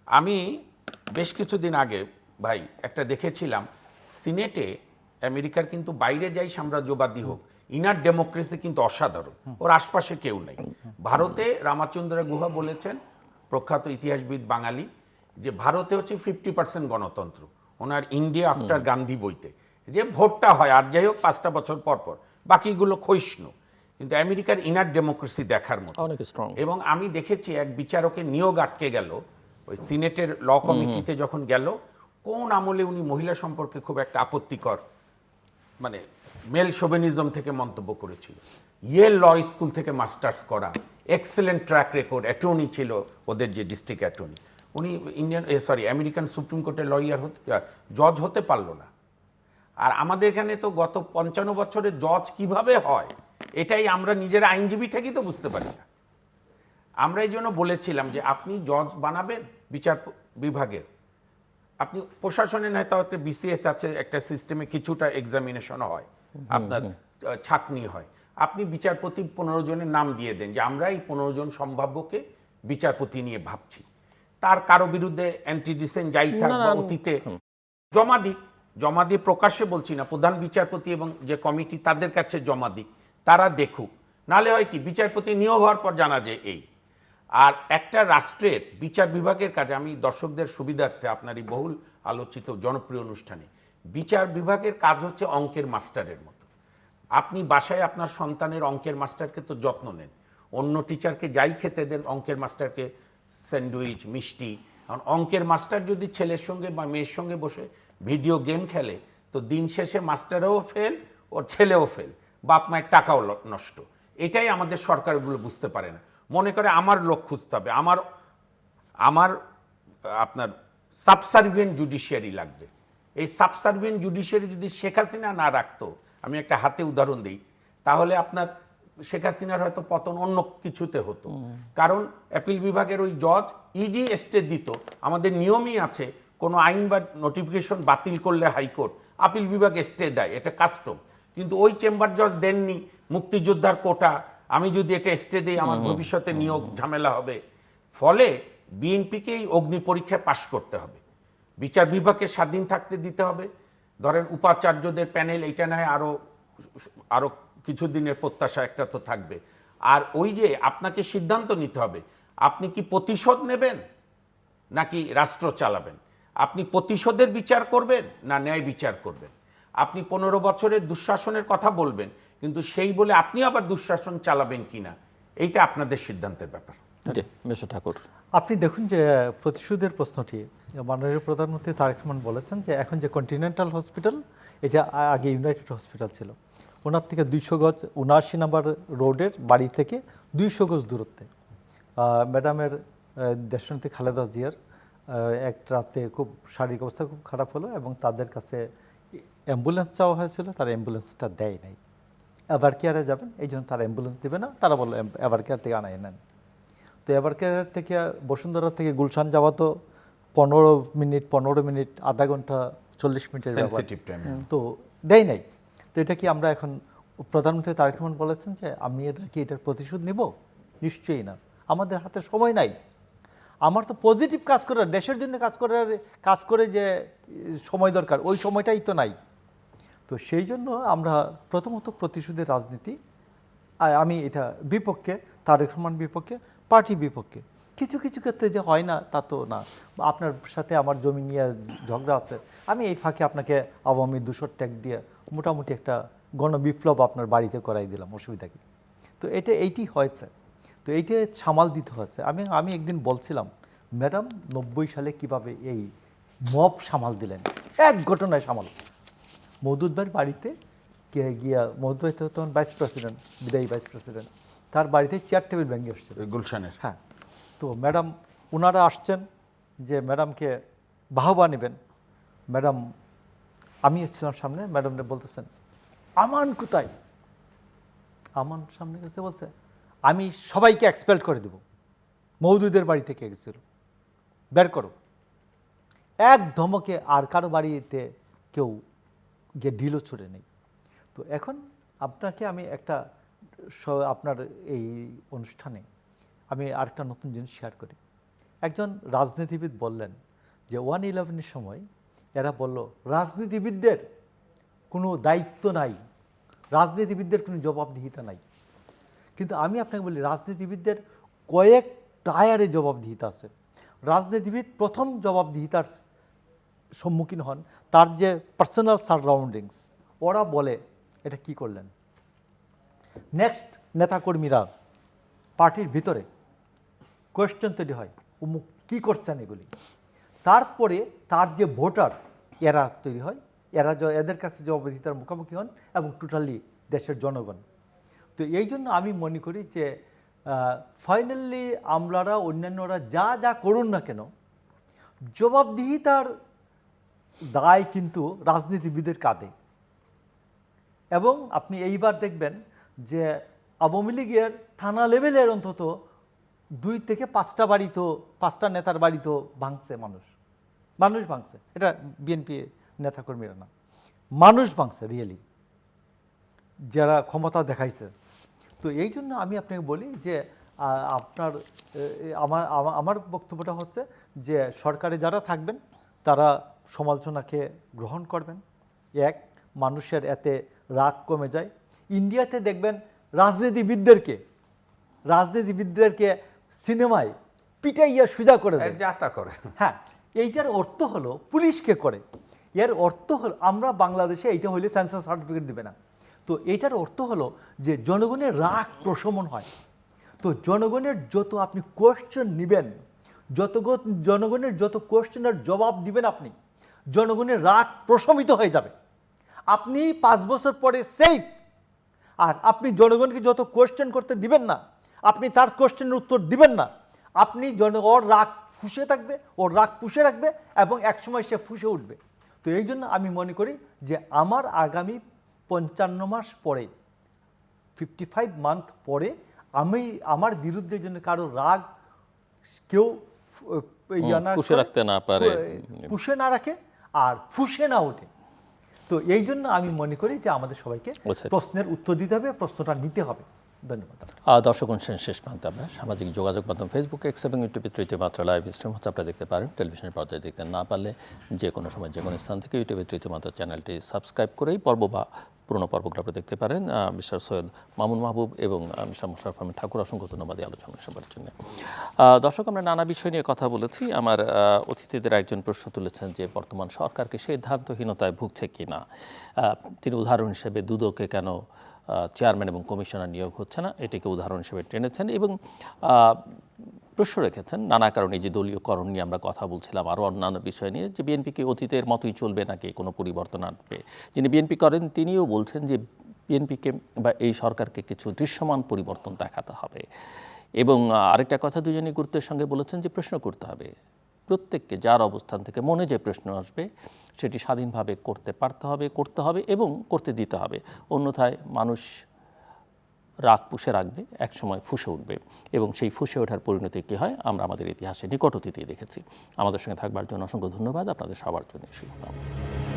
আমি বেশ কিছুদিন আগে ভাই একটা দেখেছিলাম, সিনেটে আমেরিকার কিন্তু বাইরে যাই সাম্রাজ্যবাদী হোক, ইনার ডেমোক্রেসি কিন্তু অসাধারণ, ওর আশপাশে কেউ নেই। ভারতে রামাচন্দ্র গুহা বলেছেন, প্রখ্যাত ইতিহাসবিদ বাঙালি, যে ভারতে হচ্ছে 50% গণতন্ত্র, ওনার ইন্ডিয়া আফটার গান্ধী বইতে, যে ভোটটা হয় আর যাই হোক 5টা বছর পর পর, বাকিগুলো ক্ষয়িষ্ণু। কিন্তু আমেরিকার ইনার ডেমোক্রেসি দেখার মতো। অনেক স্ট্রং। এবং আমি দেখেছি এক বিচারকের নিয়োগ আটকে গেল ওই সিনেটের ল কমিটিতে যখন গেল, কোন আমলে উনি মহিলা সম্পর্কে খুব একটা আপত্তিকর মানে মেল শোভেনিজম থেকে মন্তব্য করেছিল। ইয়েল ল স্কুল থেকে মাস্টার্স করা, এক্সেলেন্ট ট্র্যাক রেকর্ড, অ্যাটর্নি ছিল ওদের যে ডিস্ট্রিক্ট অ্যাটর্নি, উনি আমেরিকান সুপ্রিম কোর্টের লয়ার হতে, জজ হতে পারলো না। আর আমাদের এখানে তো গত 55 বছরে জজ কিভাবে হয় এটাই আমরা নিজের আইনজীবী থেকেই তো বুঝতে পারি না। আমরা এই জন্য বলেছিলাম যে আপনি জজ বানাবেন বিচার বিভাগের, আপনি প্রশাসনে নয়, তাও একটা বিসিএস আছে, একটা সিস্টেমে কিছুটা এক্সামিনেশন হয়, আপনার ছাঁকনি হয়, আপনি বিচারপতি 15 জনের নাম দিয়ে দেন যে আমরা এই 15 জন সম্ভাব্যকে বিচারপতি নিয়ে ভাবছি। তার কারো বিরুদ্ধে অ্যান্টিডিসেন্ট যাই থাক বা অতীতে জমা দিয়ে প্রকাশ্যে বলছি না, প্রধান বিচারপতি এবং যে কমিটি তাদের কাছে জমা দিক, তারা দেখুক। নালে হয় কি, বিচারপতি নিয়োগ হওয়ার পর জানা যায় এই। আর একটা রাষ্ট্রের বিচার বিভাগের কাজে, আমি দর্শকদের সুবিধার্থে আপনার এই বহুল আলোচিত জনপ্রিয় অনুষ্ঠানে, বিচার বিভাগের কাজ হচ্ছে অঙ্কের মাস্টারের মতো। আপনি বাসায় আপনার সন্তানের অঙ্কের মাস্টারকে তো যত্ন নেন, অন্য টিচারকে যাই খেতে দেন, অঙ্কের মাস্টারকে স্যান্ডউইচ, মিষ্টি। কারণ অঙ্কের মাস্টার যদি ছেলের সঙ্গে বা মেয়ের সঙ্গে বসে ভিডিও গেম খেলে, তো দিন শেষে মাস্টারও ফেল, ওর ছেলেও ফেল, বাপ মায়ের টাকাও নষ্ট। এটাই আমাদের সরকারগুলো বুঝতে পারে না, মনে করে আমার লোক খুঁজতে হবে, আমার আপনার সাবসার্ভিয়েন্ট জুডিশিয়ারি লাগবে। এই সাবসার্ভিয়েন্ট জুডিশিয়ারি যদি শেখ হাসিনা না রাখতো, আমি একটা হাতে উদাহরণ দিই, তাহলে আপনার শেখ হাসিনার হয়তো পতন অন্য কিছুতে হতো। কারণ অ্যাপিল বিভাগের ওই জজ ইজি স্টে দিত। আমাদের নিয়মই আছে, কোনো আইন বা নোটিফিকেশন বাতিল করলে হাইকোর্ট আপিল বিভাগ স্টে দেয়, এটা কাস্টম। কিন্তু ওই চেম্বার জজ দেননি, মুক্তিযোদ্ধার কোটা, আমি যদি এটা স্টে দিই আমার ভবিষ্যতে নিয়োগ ঝামেলা হবে। ফলে বিএনপিকে এই অগ্নি পরীক্ষায় পাশ করতে হবে, বিচার বিভাগকে স্বাধীন থাকতে দিতে হবে। ধরেন উপাচার্যদের প্যানেল, এইটা নয় আরো কিছুদিনের প্রত্যাশা একটা তো থাকবে। আর ওই যে আপনাকে সিদ্ধান্ত নিতে হবে, আপনি কি প্রতিশোধ নেবেন নাকি রাষ্ট্র চালাবেন, আপনি প্রতিশোধের বিচার করবেন না ন্যায় বিচার করবেন, আপনি 15 বছরের দুঃশাসনের কথা বলবেন, কিন্তু সেই বলে আপনি আবার দুঃশাসন চালাবেন কিনা, এইটা আপনাদের সিদ্ধান্তের ব্যাপার। জি, মিস্টার ঠাকুর। আপনি দেখুন যে প্রতিশোধের প্রশ্নটি মাননীয় প্রধানমন্ত্রী তারেক রহমান বলেছেন যে এখন যে কন্টিনেন্টাল হসপিটাল, এটা আগে ইউনাইটেড হসপিটাল ছিল, ওনার থেকে 200 গজ 79 নম্বর রোডের বাড়ি থেকে 200 গজ দূরত্বে ম্যাডামের দেশনেত্রী খালেদা জিয়ার এক রাতে খুব শারীরিক অবস্থা খুব খারাপ হলো এবং তাদের কাছে অ্যাম্বুলেন্স চাওয়া হয়েছিল, তারা অ্যাম্বুলেন্সটা দেয় নাই। এভার কেয়ারে যাবেন, এই জন্য তারা অ্যাম্বুলেন্স দেবে না, তারা বললো এভার কেয়ার থেকে আনাই নেন। তো এভার কেয়ার থেকে বসুন্ধরা থেকে গুলশান যাওয়া তো 15 মিনিট আধা ঘন্টা 40 মিনিটের ব্যাপার, তো দেয় নাই। তো এটা কি আমরা এখন, প্রধানমন্ত্রী তারেক রহমান বলেছেন যে আমি এটা কি এটার প্রতিশোধ নিব? নিশ্চয়ই না, আমাদের হাতে সময় নাই। আমার তো পজিটিভ কাজ করার, দেশের জন্য কাজ করে যে সময় দরকার, ওই সময়টাই তো নাই। তো সেই জন্য আমরা প্রথমত প্রতিশোধের রাজনীতি, আমি এটা বিপক্ষে, তারেক রহমান বিপক্ষে, পার্টি বিপক্ষে। কিছু কিছু ক্ষেত্রে যে হয় না তা তো না, আপনার সাথে আমার জমি নিয়ে ঝগড়া আছে, আমি এই ফাঁকে আপনাকে আওয়ামী 200 ট্যাগ দিয়ে মোটামুটি একটা গণবিপ্লব আপনার বাড়িতে করাই দিলাম, অসুবিধা কি? তো এইটি হয়েছে, তো এইটা সামাল দিতে হচ্ছে। আমি একদিন বলছিলাম, ম্যাডাম 90 সালে কিভাবে এই মব সামাল দিলেন, এক ঘটনায় সামাল। মওদুদ ভাইয়ের বাড়িতে গিয়া, মওদুদ ভাই তো তখন ভাইস প্রেসিডেন্ট, বিদায়ী ভাইস প্রেসিডেন্ট, তার বাড়িতে চেয়ার টেবিল ভেঙে আসছে গুলশানের। হ্যাঁ, তো ম্যাডাম ওনারা আসছেন যে ম্যাডামকে বাহবা নেবেন। ম্যাডাম, আমি ছিলাম সামনে, ম্যাডামরা বলতেছেন আমান কোথায়? আমান সামনে গেছে, বলছে আমি সবাইকে এক্সপেল করে দেব, মওদুদের বাড়ি থেকে গেছিল, বের করো। এক ধমকে আর কারো বাড়িতে কেউ গিয়ে ঢিলও ছুড়ে নেই। তো এখন আপনাকে আমি একটা, আপনার এই অনুষ্ঠানে আমি আরেকটা নতুন জিনিস শেয়ার করি। একজন রাজনীতিবিদ বললেন যে 1/11-এর সময় এরা বলল রাজনীতিবিদদের কোনো দায়িত্ব নাই, রাজনীতিবিদদের কোনো জবাবদিহিতা নাই। কিন্তু আমি আপনাকে বলি, রাজনীতিবিদদের কয়েক টায়ারে জবাবদিহিতা আছে। রাজনীতিবিদ প্রথম জবাবদিহিতার সম্মুখীন হন তার যে পার্সোনাল সারাউন্ডিংস, ওরা বলে এটা কি করলেন। নেক্সট নেতাকর্মীরা পার্টির ভিতরে কোয়েশ্চেন তৈরি হয়, উমুক কী করছেন এগুলি। তারপরে তার যে ভোটার এরা তৈরি হয়, এদের কাছে জবাবদিহিতার মুখোমুখি হন এবং টোটালি দেশের জনগণ। তো এই জন্য আমি মনে করি যে ফাইনালি আমলারা অন্যান্যরা যা যা করুন না কেন, জবাবদিহিতার দায় কিন্তু রাজনীতিবিদের কাঁধে। এবং আপনি এইবার দেখবেন যে আওয়ামী লীগের থানা লেভেলের অন্তত 2 থেকে 5টা বাড়ি তো, 5টা নেতার বাড়ি তো ভাঙছে মানুষ ভাঙছে। এটা বিএনপি নেতাকর্মীরা না, মানুষ ভাঙছে রিয়েলি, যারা ক্ষমতা দেখাইছে। তো এই জন্য আমি আপনাকে বলি যে আপনার আমার বক্তব্যটা হচ্ছে যে সরকারে যারা থাকবেন তারা সমালোচনাকে গ্রহণ করবেন। এক, মানুষের এতে রাগ কমে যায়। ইন্ডিয়াতে দেখবেন রাজনীতিবিদদেরকে সিনেমায় পিটাইয়া সোজা করে দেয়, যাতা করে। হ্যাঁ, এইটার অর্থ হলো পুলিশকে করে। এর অর্থ হলো আমরা বাংলাদেশে এইটা হইলে সেন্সার সার্টিফিকেট দেবে না। তো এইটার অর্থ হলো যে জনগণের রাগ প্রশমন হয়। তো জনগণের যত আপনি কোয়েশ্চেন নেবেন, জনগণের যত কোয়েশ্চেনের জবাব দিবেন আপনি, জনগণের রাগ প্রশমিত হয়ে যাবে। আপনি 5 বছর পরে সেফ। আর আপনি জনগণকে যত কোয়েশ্চেন করতে দিবেন না, আপনি তার কোয়েশ্চেনের উত্তর দিবেন না, আপনি ওর রাগ ফুঁসে থাকবে, ওর রাগ পুষে রাখবে এবং একসময় সে ফুঁসে উঠবে। তো এই জন্য আমি মনে করি যে আমার আগামী 55 মাস পরে, 55 মান্থ পরে আমার বিরুদ্ধে যেন কারো রাগ কেউ পুষে রাখতে না পারে, পুষে না রাখে আর ফুঁসে না ওঠে। তো এই জন্য আমি মনে করি যে আমাদের সবাইকে প্রশ্নের উত্তর দিতে হবে, প্রশ্নটা নিতে হবে। ধন্যবাদ। দর্শক অনুষ্ঠান শেষ প্রান্তে আমরা সামাজিক যোগাযোগ মাধ্যম ফেসবুক, এক্স এবং ইউটিউবে তৃতীয় মাত্রা লাইভ স্ট্রিম হচ্ছে, আপনারা দেখতে পারেন। টেলিভিশনের পর্দায় দেখতে না পারলে যে কোনো সময় যে কোনো স্থান থেকে ইউটিউবে তৃতীয় মাত্রা চ্যানেলটি সাবস্ক্রাইব করেই পর্ব বা পুরোনো পর্বগুলো আপনারা দেখতে পারেন। মিস্টার সৈয়দ মামুন মাহবুব এবং মিস্টার মোশাররফ আহমেদ ঠাকুর, অসংখ্য ধন্যবাদ এই আলোচনা সবার জন্য। দর্শক, আমরা নানা বিষয় নিয়ে কথা বলেছি। আমার অতিথিদের একজন প্রশ্ন তুলেছেন যে বর্তমান সরকারকে সিদ্ধান্তহীনতায় ভুগছে কি না। তিনি উদাহরণ হিসেবে দুদকে কেন চেয়ারম্যান এবং কমিশনার নিয়োগ হচ্ছে না, এটিকে উদাহরণ হিসেবে টেনেছেন এবং প্রশ্ন রেখেছেন নানা কারণে, যে দলীয়করণ নিয়ে আমরা কথা বলছিলাম, আরও অন্যান্য বিষয় নিয়ে, যে বিএনপি কি অতীতের মতোই চলবে নাকি কোনো পরিবর্তন আসবে। যিনি বিএনপি করেন তিনিও বলছেন যে বিএনপিকে বা এই সরকারকে কিছু দৃশ্যমান পরিবর্তন দেখাতে হবে। এবং আরেকটা কথা দুজনই গুরুত্বের সঙ্গে বলেছেন যে প্রশ্ন করতে হবে প্রত্যেককে, যার অবস্থান থেকে মনে যে প্রশ্ন আসবে সেটি স্বাধীনভাবে করতে হবে এবং করতে দিতে হবে। অন্যথায় মানুষ রাগ পুষে রাখবে, একসময় ফুঁসে উঠবে এবং সেই ফুঁসে ওঠার পরিণতি কী হয় আমরা আমাদের ইতিহাসে নিকট অতীতেই দেখেছি। আমাদের সঙ্গে থাকবার জন্য অসংখ্য ধন্যবাদ। আপনাদের সবার জন্য শুভকামনা।